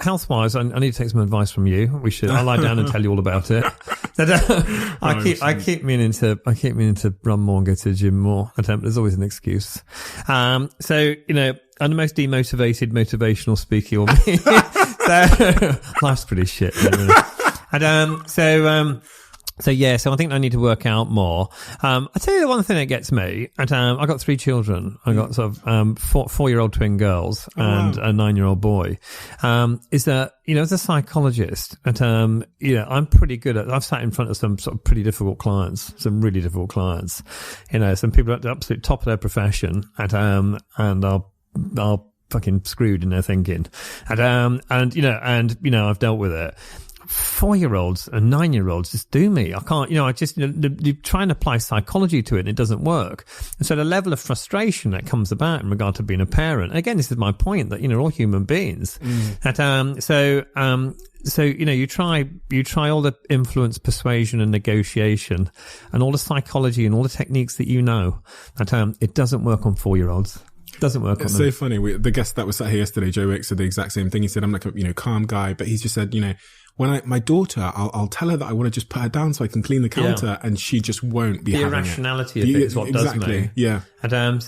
health-wise, I need to take some advice from you. I'll lie down and tell you all about it. I keep meaning to run more and go to the gym more. There's always an excuse. I'm the most demotivated motivational speaker you'll be. So life's pretty shit. So I think I need to work out more. I'll tell you the one thing that gets me, and I've got 3 children. I've got sort of 4-year-old twin girls and a 9-year-old boy. Is that, as a psychologist, and I'm pretty good at, I've sat in front of some sort of pretty difficult clients, some really difficult clients. Some people at the absolute top of their profession, and are fucking screwed in their thinking. And I've dealt with it. 4-year-olds and 9-year-olds just do me. I can't, you try and apply psychology to it and it doesn't work. And so the level of frustration that comes about in regard to being a parent, again, this is my point that, we're all human beings. You try all the influence, persuasion and negotiation and all the psychology and all the techniques that it doesn't work on 4-year-olds. Doesn't work on them. It's so funny. The guest that was sat here yesterday, Joe Wicks, said the exact same thing. He said, I'm like a, calm guy, but he's just said, when my daughter, I'll tell her that I want to just put her down so I can clean the counter, and she just won't be having it. The irrationality of it is what does me. Yeah. And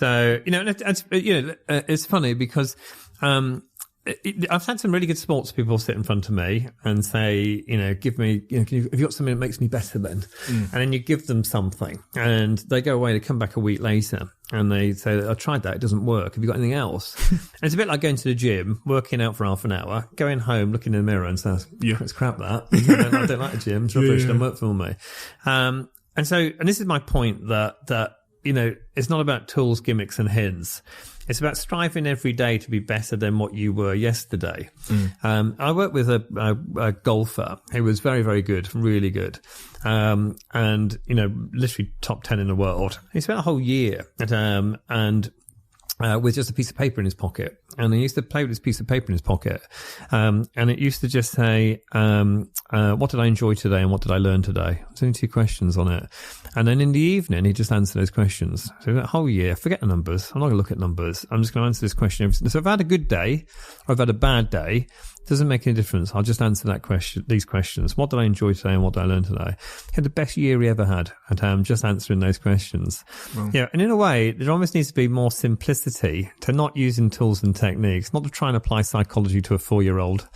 it's funny because I've had some really good sports people sit in front of me and say, give me, have you got something that makes me better then? And then you give them something and they go away, they come back a week later and they say, I tried that, it doesn't work. Have you got anything else? And it's a bit like going to the gym, working out for half an hour, going home, looking in the mirror and saying, it's crap that. I don't like the gym, it's rubbish, it doesn't work for me. And this is my point that it's not about tools, gimmicks and hints. It's about striving every day to be better than what you were yesterday. I worked with a golfer who was very, very good, really good. And literally top 10 in the world. He spent a whole year with just a piece of paper in his pocket. And he used to play with this piece of paper in his pocket. And it used to just say, what did I enjoy today and what did I learn today? There's only 2 questions on it. And then in the evening, he just answered those questions. So that whole year, forget the numbers. I'm not going to look at numbers. I'm just going to answer this question. So if I've had a good day or I've had a bad day, it doesn't make any difference. I'll just answer these questions. What did I enjoy today and what did I learn today? He had the best year he ever had at just answering those questions. Wow. And in a way, there almost needs to be more simplicity to not using tools and techniques, not to try and apply psychology to a 4-year-old,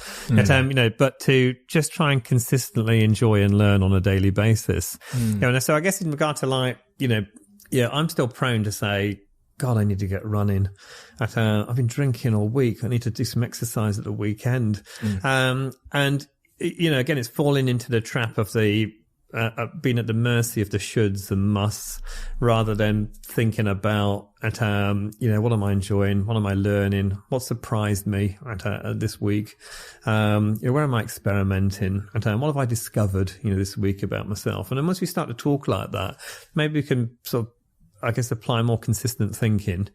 but to just try and consistently enjoy and learn on a daily basis. And so I guess in regard to I'm still prone to say, God, I need to get running. I've been drinking all week. I need to do some exercise at the weekend. And again, it's falling into the trap of the being at the mercy of the shoulds and musts, rather than thinking about what am I enjoying, what am I learning, what surprised me this week, where am I experimenting, what have I discovered this week about myself. And then once we start to talk like that, maybe we can sort of, I guess, apply more consistent thinking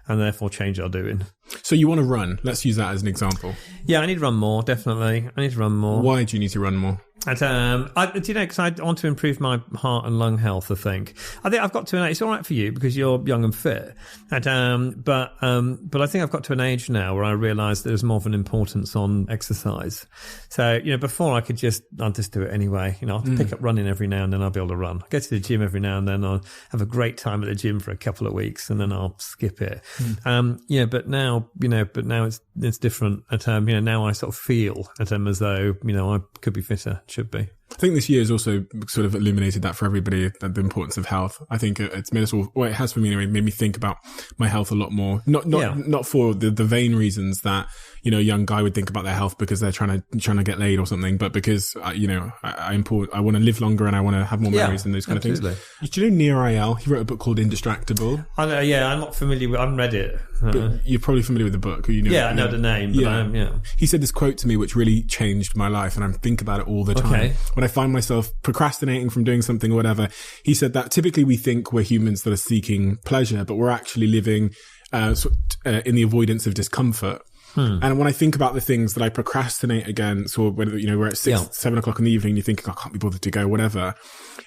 and therefore change our doing. So you want to run? Let's use that as an example. Yeah, I need to run more, definitely. I need to run more. Why do you need to run more? Because I want to improve my heart and lung health, I think I've got to an age, it's all right for you because you're young and fit. But I think I've got to an age now where I realise there's more of an importance on exercise. So, before I'll just do it anyway. I'll pick up running every now and then, I'll be able to run. I go to the gym every now and then, I'll have a great time at the gym for a couple of weeks and then I'll skip it. But now it's different. Now I sort of feel as though, I could be fitter, should be. I think this year has also sort of illuminated that for everybody, that the importance of health. I think it's made us all, well, it has for me anyway, made me think about my health a lot more. Not for the vain reasons that, a young guy would think about their health because they're trying to get laid or something, but because, I want to live longer and I want to have more memories and those kind of things. Do you know Nir Eyal? He wrote a book called Indistractable. I'm not familiar with, I haven't read it. But you're probably familiar with the book. I know the name. But He said this quote to me which really changed my life, and I think about it all the time. Okay. When I find myself procrastinating from doing something or whatever, he said that typically we think we're humans that are seeking pleasure, but we're actually living in the avoidance of discomfort. And when I think about the things that I procrastinate against, or whether, we're at 7 o'clock in the evening, you think, I can't be bothered to go, whatever.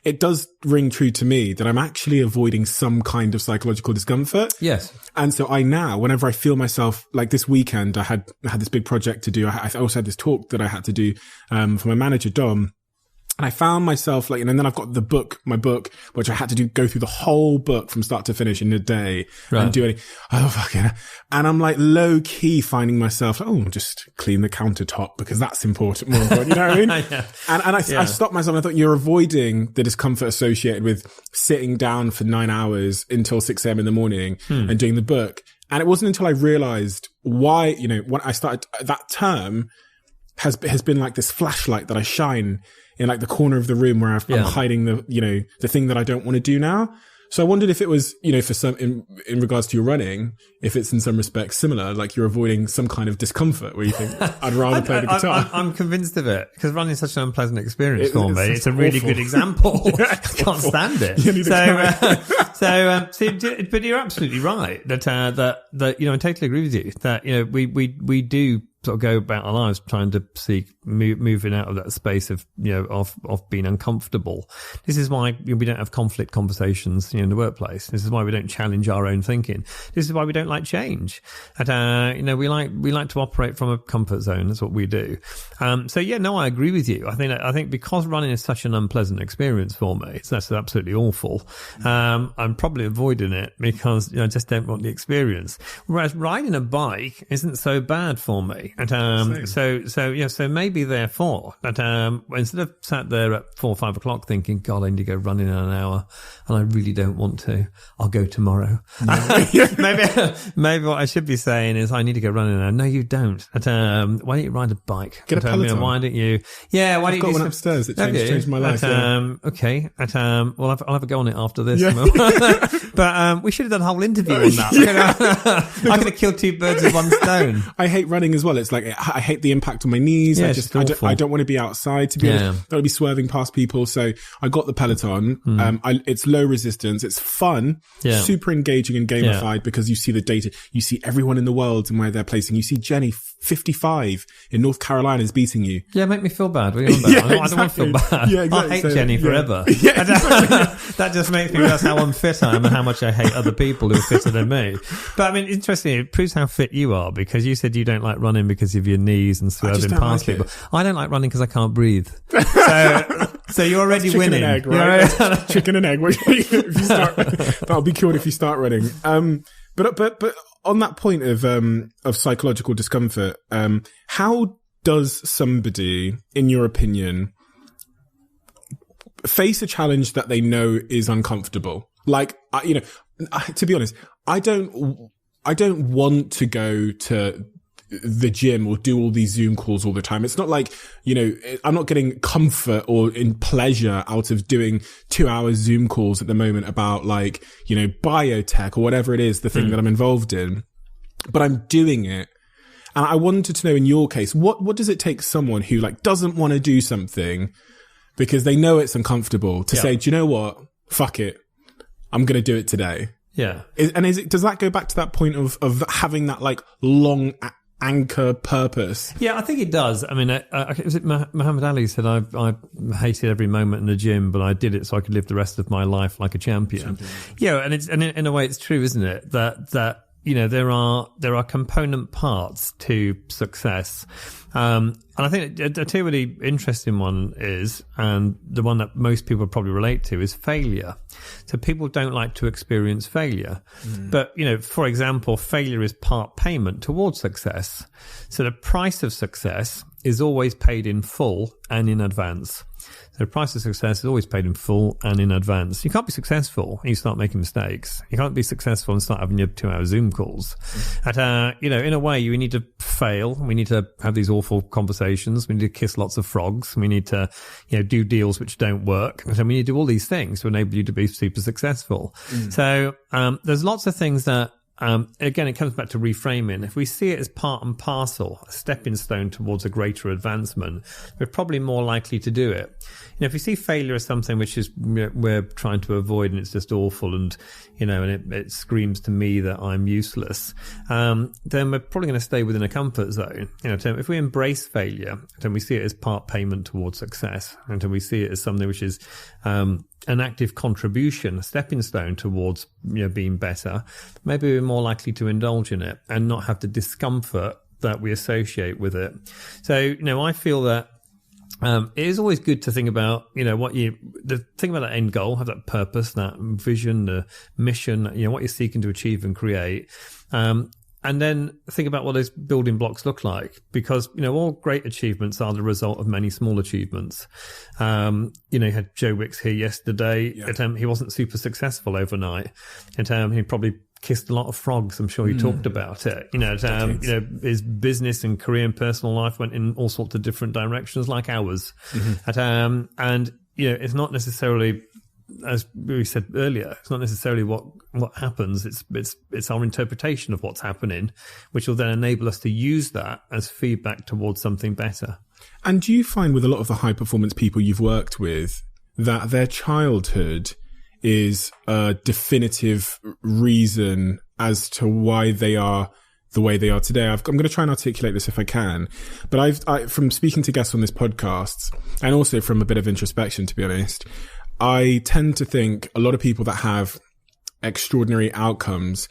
It does ring true to me that I'm actually avoiding some kind of psychological discomfort. Yes. And so whenever I feel myself, like this weekend, I had this big project to do. I also had this talk that I had to do, for my manager, Dom. And I found myself and then I've got my book, which I had to go through the whole book from start to finish in a day and do it. And I'm low key finding myself, just clean the countertop because that's important. More important, you know what I mean? Yeah. And I stopped myself and I thought, you're avoiding the discomfort associated with sitting down for 9 hours until 6 a.m. in the morning and doing the book. And it wasn't until I realized why, when I started, that term has been like this flashlight that I shine in the corner of the room where I'm hiding the thing that I don't want to do now. So I wondered if it was, for some, in regards to your running, if it's in some respects similar, like you're avoiding some kind of discomfort where you think, I'd rather play the guitar. I'm convinced of it because running is such an unpleasant experience for me. It's a really awful. Good example. I can't stand it. But you're absolutely right that I totally agree with you that, we do sort of go about our lives trying to seek moving out of that space of of being uncomfortable. This is why we don't have conflict conversations in the workplace. This is why we don't challenge our own thinking. This is why we don't like change. And we like to operate from a comfort zone. That's what we do. I agree with you. I think because running is such an unpleasant experience for me, that's absolutely awful. I'm probably avoiding it because I just don't want the experience. Whereas riding a bike isn't so bad for me. And so maybe therefore that instead of sat there at 4 or 5 o'clock thinking, God, I need to go running in an hour and I really don't want to, I'll go tomorrow. Maybe what I should be saying is I need to go running now. No, you don't. Why don't you ride a bike? Get a Peloton. Why don't you? Yeah, why I've don't you? I've got one upstairs that changed my life. Okay. Well, I'll have a go on it after this. Yeah. But we should have done a whole interview on that. I could have killed 2 birds with 1 stone. I hate running as well. It's like I hate the impact on my knees. Yeah, I don't want to be outside, to be honest. I don't want to be swerving past people. So I got the Peloton. It's low resistance. It's fun, super engaging and gamified because you see the data. You see everyone in the world and where they're placing. You see Jenny, 55 in North Carolina, is beating you. Yeah, make me feel bad. What are you on about? I don't want to feel bad. Yeah, exactly. I hate Jenny forever. Yeah, exactly. That just makes me realize how unfit I am and how much I hate other people who are fitter than me. But interestingly, it proves how fit you are because you said you don't like running because of your knees and swerving past people. I don't like running because I can't breathe. So you're already winning. Egg, right? Chicken and egg. If you start, that'll be cured if you start running. But on that point of psychological discomfort, how does somebody, in your opinion, face a challenge that they know is uncomfortable? Like, to be honest, I don't want to go to the gym or do all these Zoom calls all the time. It's not like, you know, I'm not getting comfort or in pleasure out of doing 2 hours Zoom calls at the moment about like, you know, biotech or whatever it is, the thing that I'm involved in, but I'm doing it. And I wanted to know, in your case, what does it take someone who like doesn't want to do something because they know it's uncomfortable to say, do you know what? Fuck it. I'm going to do it today. Yeah. Does that go back to that point of having that like long anchor purpose? Yeah, I think it does. I mean, was it Muhammad Ali said, I hated every moment in the gym, but I did it so I could live the rest of my life like a champion. Yeah, and in a way it's true, isn't it? That you know, there are component parts to success. And I think a really interesting one is, and the one that most people probably relate to, is failure. So people don't like to experience failure. But, you know, for example, failure is part payment towards success. So the price of success is always paid in full and in advance. So the price of success is always paid in full and in advance. You can't be successful and you start making mistakes. You can't be successful and start having your 2 hour Zoom calls. You know, in a way, you need to fail. We need to have these awful conversations. We need to kiss lots of frogs. We need to, you know, do deals which don't work. So we need to do all these things to enable you to be super successful. So there's lots of things that, again, it comes back to reframing. If we see it as part and parcel, a stepping stone towards a greater advancement, we're probably more likely to do it. You know, if we see failure as something which is we're trying to avoid and it's just awful and, you know, and it screams to me that I'm useless, then we're probably going to stay within a comfort zone. You know, if we embrace failure, then we see it as part payment towards success, and then we see it as something which is an active contribution, a stepping stone towards, you know, being better, maybe we're more likely to indulge in it and not have the discomfort that we associate with it. So, you know, I feel that it is always good to think about, you know, the thing about that end goal, have that purpose, that vision, the mission, you know, what you're seeking to achieve and create. And then think about what those building blocks look like, because, you know, all great achievements are the result of many small achievements. You know, you had Joe Wicks here yesterday. Yeah. He wasn't super successful overnight. He probably kissed a lot of frogs. I'm sure he talked about it. You know, his business and career and personal life went in all sorts of different directions, like ours. And, you know, it's not necessarily, as we said earlier, it's not necessarily what happens. It's our interpretation of what's happening, which will then enable us to use that as feedback towards something better. And do you find with a lot of the high performance people you've worked with that their childhood is a definitive reason as to why they are the way they are today? I'm going to try and articulate this if I can, but I've from speaking to guests on this podcast and also from a bit of introspection, to be honest, I tend to think a lot of people that have extraordinary outcomes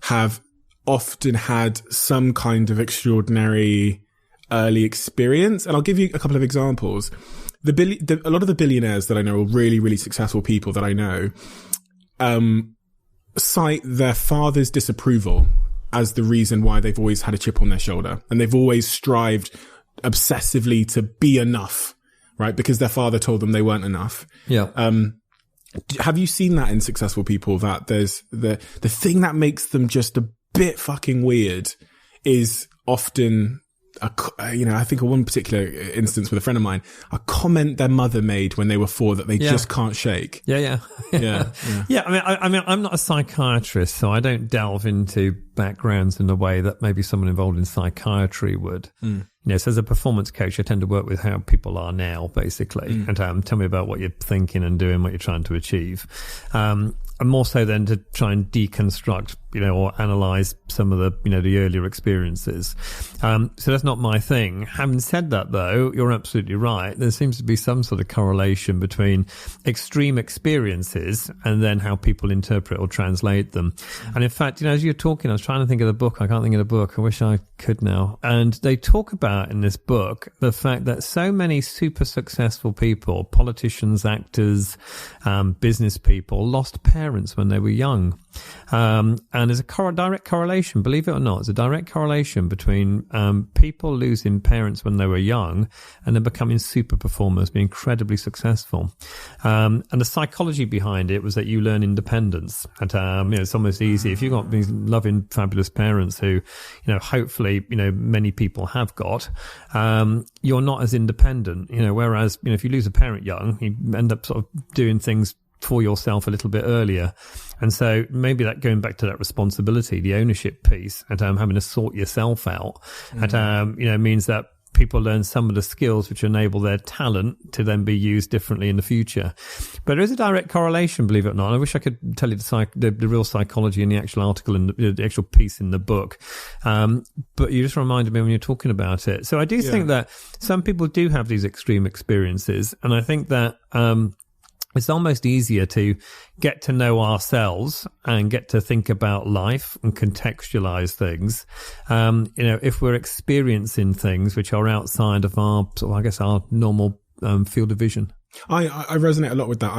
have often had some kind of extraordinary early experience. And I'll give you a couple of examples. A lot of the billionaires that I know, or really, really successful people that I know, cite their father's disapproval as the reason why they've always had a chip on their shoulder. And they've always strived obsessively to be enough, right? Because their father told them they weren't enough. Yeah. Have you seen that in successful people, that there's the thing that makes them just a bit fucking weird is often, I think of one particular instance with a friend of mine, a comment their mother made when they were 4 that they just can't shake. Yeah. I mean, I'm not a psychiatrist, so I don't delve into backgrounds in the way that maybe someone involved in psychiatry would. You know, so as a performance coach, I tend to work with how people are now, basically, and tell me about what you're thinking and doing, what you're trying to achieve. And more so than to try and deconstruct, you know, or analyze some of the, you know, the earlier experiences. So that's not my thing. Having said that, though, you're absolutely right. There seems to be some sort of correlation between extreme experiences and then how people interpret or translate them. And in fact, you know, as you're talking, I was trying to think of the book. I can't think of the book. I wish I could now. And they talk about in this book the fact that so many super successful people, politicians, actors, business people, lost parents when they were young. And there's a direct correlation, believe it or not, there's a direct correlation between people losing parents when they were young and then becoming super performers, being incredibly successful. And the psychology behind it was that you learn independence. And it's almost easy if you've got these loving, fabulous parents who, hopefully, many people have got. You're not as independent, whereas, if you lose a parent young, you end up sort of doing things for yourself a little bit earlier. And so maybe that going back to that responsibility, the ownership piece, and having to sort yourself out, and means that people learn some of the skills which enable their talent to then be used differently in the future. But there is a direct correlation, believe it or not. I wish I could tell you the real psychology in the actual article and the actual piece in the book. But you just reminded me when you're talking about it. So I do think that some people do have these extreme experiences. And I think that, it's almost easier to get to know ourselves and get to think about life and contextualize things. If we're experiencing things which are outside of our our normal field of vision. I resonate a lot with that.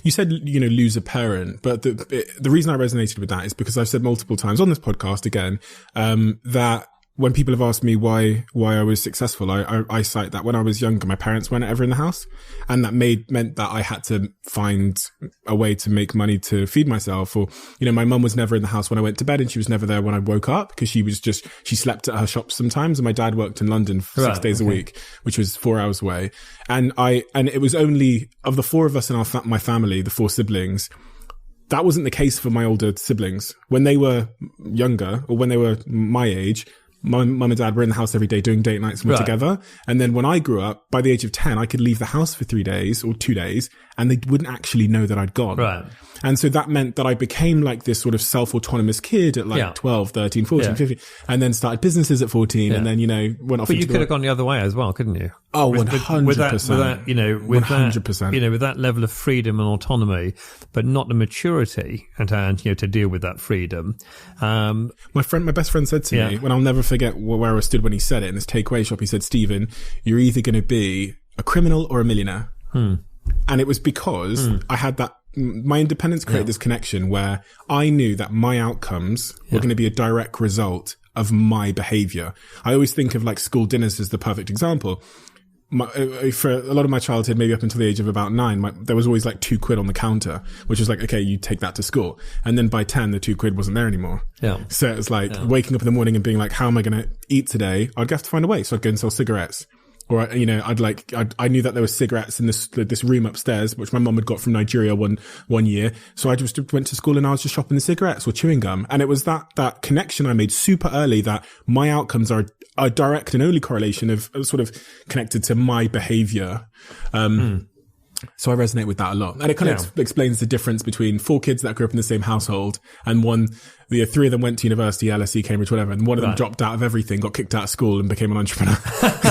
You said, lose a parent, but the reason I resonated with that is because I've said multiple times on this podcast again, that when people have asked me why I was successful, I cite that when I was younger, my parents weren't ever in the house, and that meant that I had to find a way to make money to feed myself. Or, my mum was never in the house when I went to bed, and she was never there when I woke up because she slept at her shop sometimes. And my dad worked in London for 6 days a week, which was 4 hours away. And it was only of the four of us in my family, the four siblings, that wasn't the case for my older siblings. When they were younger, or when they were my age, my mum and dad were in the house every day doing date nights and we're together. And then when I grew up, by the age of 10, I could leave the house for 3 days or 2 days and they wouldn't actually know that I'd gone. Right. And so that meant that I became like this sort of self-autonomous kid at 12, 13, 14, 15, and then started businesses at 14 and then, went off. But you could have gone the other way as well, couldn't you? Oh, 100%. With that, 100%. With that level of freedom and autonomy, but not the maturity and to deal with that freedom. My best friend said to me, when I'll never forget where I stood when he said it in this takeaway shop, he said, "Stephen, you're either going to be a criminal or a millionaire." And it was because I had that, my independence created this connection where I knew that my outcomes were going to be a direct result of my behavior. I always think of like school dinners as the perfect example. For a lot of my childhood, maybe up until the age of about 9, there was always like £2 on the counter, which was like, okay, you take that to school. And then by 10, the £2 wasn't there anymore. Yeah. So it was like waking up in the morning and being like, how am I going to eat today? I'd have to find a way. So I'd go and sell cigarettes. Or, I knew that there were cigarettes in this room upstairs, which my mum had got from Nigeria one year. So I just went to school and I was just shopping the cigarettes or chewing gum. And it was that connection I made super early that my outcomes are a direct and only correlation of sort of connected to my behavior. So I resonate with that a lot. And it kind of explains the difference between 4 kids that grew up in the same household and 3 of them went to university, LSE, Cambridge, whatever, and one of them dropped out of everything, got kicked out of school and became an entrepreneur.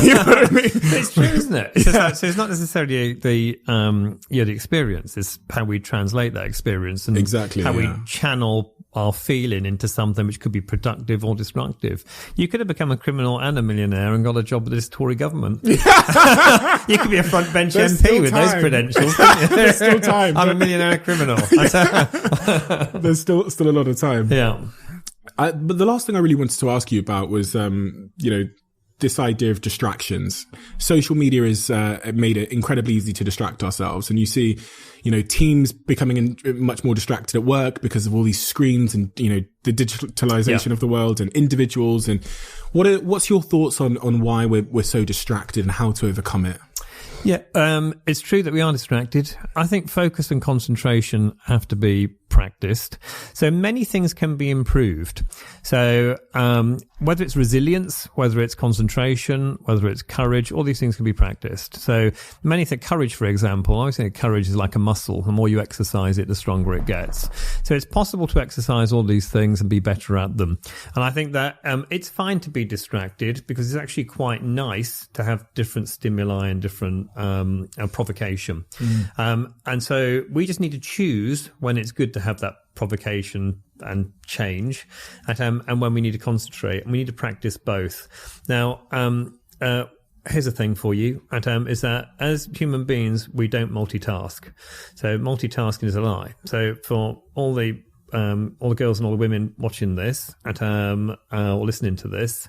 You know what I mean? It's true, isn't it? So it's not necessarily the experience, it's how we translate that experience and how we channel our feeling into something which could be productive or destructive. You could have become a criminal and a millionaire and got a job with this Tory government. You could be a front bench MP with those credentials. There's still time. I'm a millionaire criminal. There's still a lot of time. Yeah. But the last thing I really wanted to ask you about was, this idea of distractions. Social media has made it incredibly easy to distract ourselves. And you see, teams becoming much more distracted at work because of all these screens and, the digitalization of the world and individuals. And what's your thoughts on why we're so distracted and how to overcome it? Yeah, it's true that we are distracted. I think focus and concentration have to be practiced. So many things can be improved. So whether it's resilience, whether it's concentration, whether it's courage, all these things can be practiced. So many think courage, for example, I always think courage is like a muscle. The more you exercise it, the stronger it gets. So it's possible to exercise all these things and be better at them. And I think that it's fine to be distracted because it's actually quite nice to have different stimuli and different provocation. And so we just need to choose when it's good to have that provocation and change, and when we need to concentrate, and we need to practice both. Now, here's a thing for you, is that as human beings, we don't multitask. So multitasking is a lie. So for all the all the girls and all the women watching this or listening to this,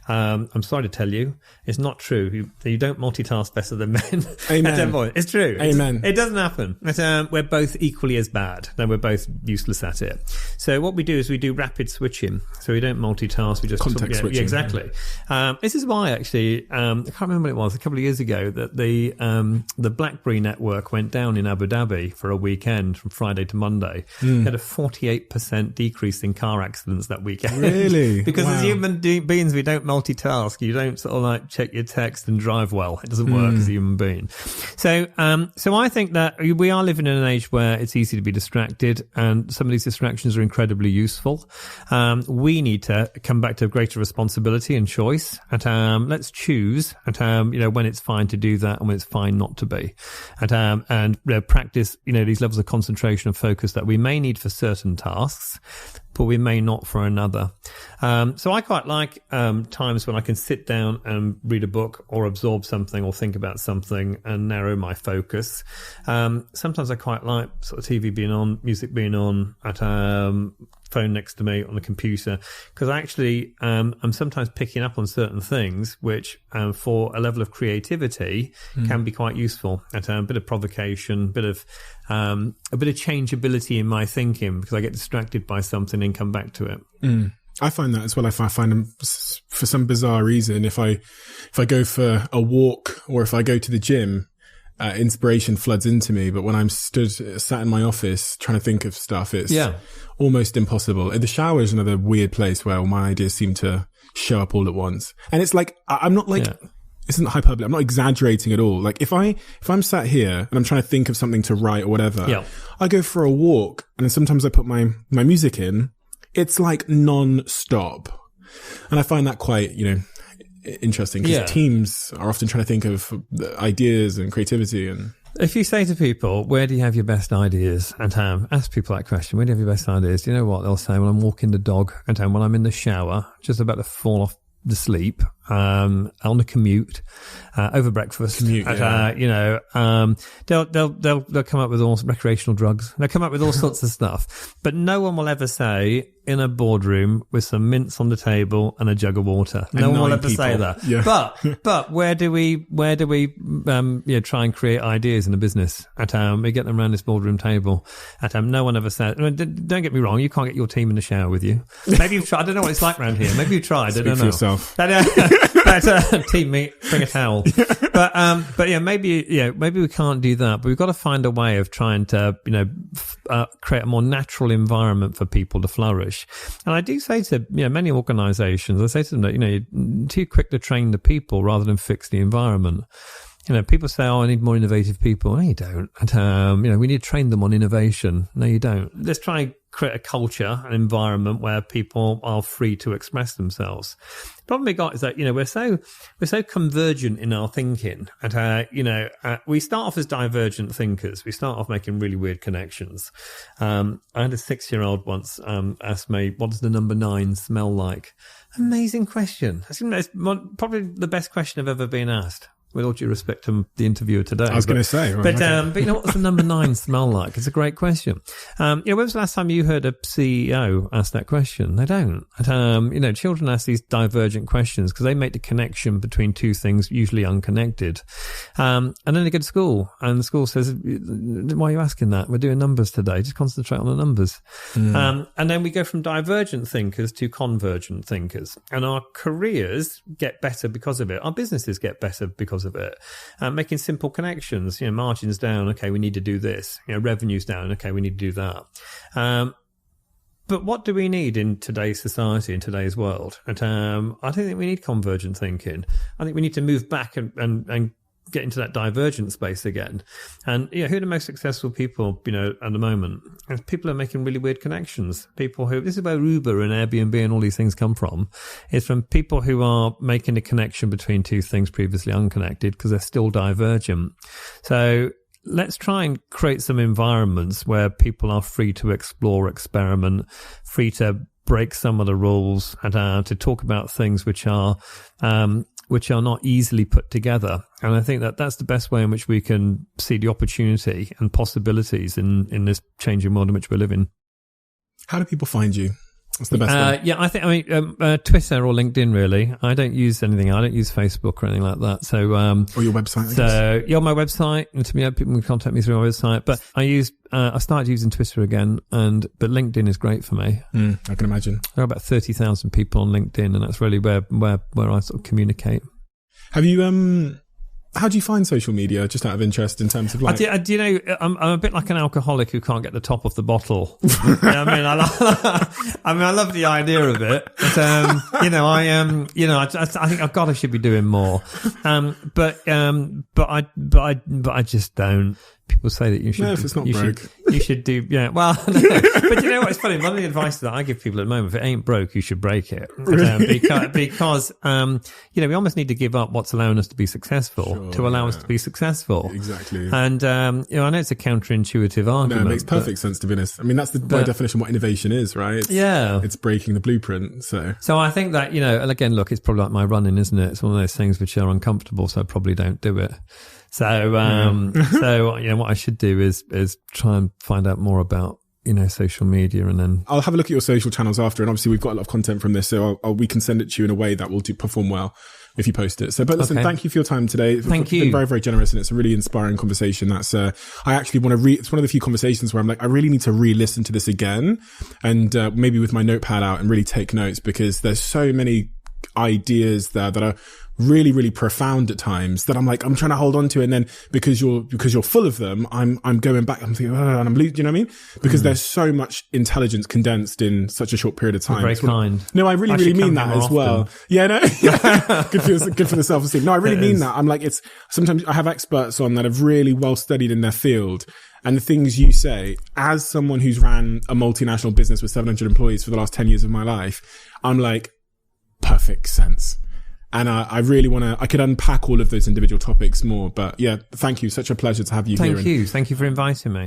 I'm sorry to tell you, it's not true. You don't multitask better than men. Amen. It's true. Amen. It doesn't happen. We're both equally as bad. No, we're both useless at it. So what we do is we do rapid switching. So we don't multitask. We just context switching. Yeah, exactly. This is why actually I can't remember what it was a couple of years ago that the BlackBerry network went down in Abu Dhabi for a weekend from Friday to Monday. They had a 48% decrease in car accidents that weekend. Really? Because as human beings, we don't multitask. You don't sort of like check your text and drive well. It doesn't work as a human being. So I think that we are living in an age where it's easy to be distracted, and some of these distractions are incredibly useful. We need to come back to greater responsibility and choice. Let's choose when it's fine to do that and when it's fine not to be. And practice, these levels of concentration and focus that we may need for certain tasks, but we may not for another. So I quite like times when I can sit down and read a book or absorb something or think about something and narrow my focus. Sometimes I quite like sort of TV being on, music being on, at phone next to me on the computer, because actually I'm sometimes picking up on certain things which for a level of creativity can be quite useful. At a bit of provocation, a bit of changeability in my thinking, because I get distracted by something and come back to it. I find that as well. I find for some bizarre reason, if I go for a walk or if I go to the gym, inspiration floods into me. But when I'm sat in my office trying to think of stuff, it's almost impossible. The shower is another weird place where my ideas seem to show up all at once. And it's like, I'm not like, it's not hyperbole. I'm not exaggerating at all. Like if I'm sat here and I'm trying to think of something to write or whatever, I go for a walk and then sometimes I put my music in. It's like non-stop. And I find that quite, interesting, because teams are often trying to think of ideas and creativity. And if you say to people, where do you have your best ideas? And ask people that question, where do you have your best ideas? Do you know what they'll say? When I'm walking the dog, and when I'm in the shower, just about to fall off the sleep, on the commute, over breakfast. They'll come up with all recreational drugs. They'll come up with all sorts of stuff. But no one will ever say, in a boardroom with some mints on the table and a jug of water. No one will ever say that. Yeah. But where do we try and create ideas in a business? We get them around this boardroom table. No one ever said, don't get me wrong, you can't get your team in the shower with you. Maybe you've tried. I don't know what it's like around here. Maybe you've tried. I don't know. Speak for yourself. But team meet, bring a towel. But maybe we can't do that. But we've got to find a way of trying to, create a more natural environment for people to flourish. And I do say to many organisations, I say to them that you're too quick to train the people rather than fix the environment. People say, "Oh, I need more innovative people." No, you don't. And, we need to train them on innovation. No, you don't. Let's try and create a culture, an environment where people are free to express themselves. The problem we got is that, we're so convergent in our thinking. And, we start off as divergent thinkers. We start off making really weird connections. I had a 6-year-old once ask me, what does the number 9 smell like? Amazing question. It's probably the best question I've ever been asked. With all due respect to the interviewer today. I was going to say. Right, but what does the number 9 smell like? It's a great question. When was the last time you heard a CEO ask that question? They don't. Children ask these divergent questions because they make the connection between two things usually unconnected. And then they go to school and the school says, why are you asking that? We're doing numbers today. Just concentrate on the numbers. And then we go from divergent thinkers to convergent thinkers. And our careers get better because of it. Our businesses get better because of it. Making simple connections, margins down, okay, we need to do this. Revenues down, okay, we need to do that. But what do we need in today's society, in today's world? And I don't think we need convergent thinking. I think we need to move back and get into that divergent space again. And who are the most successful people, at the moment? And people are making really weird connections. This is where Uber and Airbnb and all these things come from. It's from people who are making a connection between two things previously unconnected because they're still divergent. So let's try and create some environments where people are free to explore, experiment, free to break some of the rules, and to talk about things which are not easily put together. And I think that that's the best way in which we can see the opportunity and possibilities in this changing world in which we're living. How do people find you? What's the best one? Yeah, I mean, Twitter or LinkedIn, really. I don't use anything. I don't use Facebook or anything like that. So, or your website, I guess. Yeah, my website. And to me, people can contact me through my website. But I started using Twitter again, but LinkedIn is great for me. I can imagine. There are about 30,000 people on LinkedIn, and that's really where I sort of communicate. Have you, how do you find social media, just out of interest, in terms of like... Do you know, I'm a bit like an alcoholic who can't get the top off the bottle. I mean, I love the idea of it. But, I think, oh God, I should be doing more. But I just don't. People say that you should. No, if it's not broke. You should do, yeah. Well, but you know what? It's funny. One of the advice that I give people at the moment, if it ain't broke, you should break it. Because we almost need to give up what's allowing us to be successful to allow us to be successful. Exactly. And, I know it's a counterintuitive argument. No, it makes perfect sense, to be honest. I mean, that's by definition what innovation is, right? It's breaking the blueprint. So I think that, and again, look, it's probably like my running, isn't it? It's one of those things which are uncomfortable, so I probably don't do it. So what I should do is try and find out more about, social media, and then I'll have a look at your social channels after. And obviously we've got a lot of content from this, so we can send it to you in a way that will perform well if you post it. So, but listen, Thank you for your time today. Thank you. You've been very, very generous, and it's a really inspiring conversation. That's, I actually want to it's one of the few conversations where I'm like, I really need to re-listen to this again, and maybe with my notepad out and really take notes, because there's so many ideas there that are really, really profound at times that I'm trying to hold on to. And then because you're full of them, I'm going back, I'm thinking, and I'm losing, you know what I mean? Because there's so much intelligence condensed in such a short period of time. You're very kind. No, I really mean that as well. Yeah, no, good for the self-esteem. No, I really mean that. I'm sometimes I have experts on that have really well studied in their field. And the things you say, as someone who's ran a multinational business with 700 employees for the last 10 years of my life, I'm like, perfect sense. And I really I could unpack all of those individual topics more. But yeah, thank you. Such a pleasure to have you here. Thank you. Thank you for inviting me.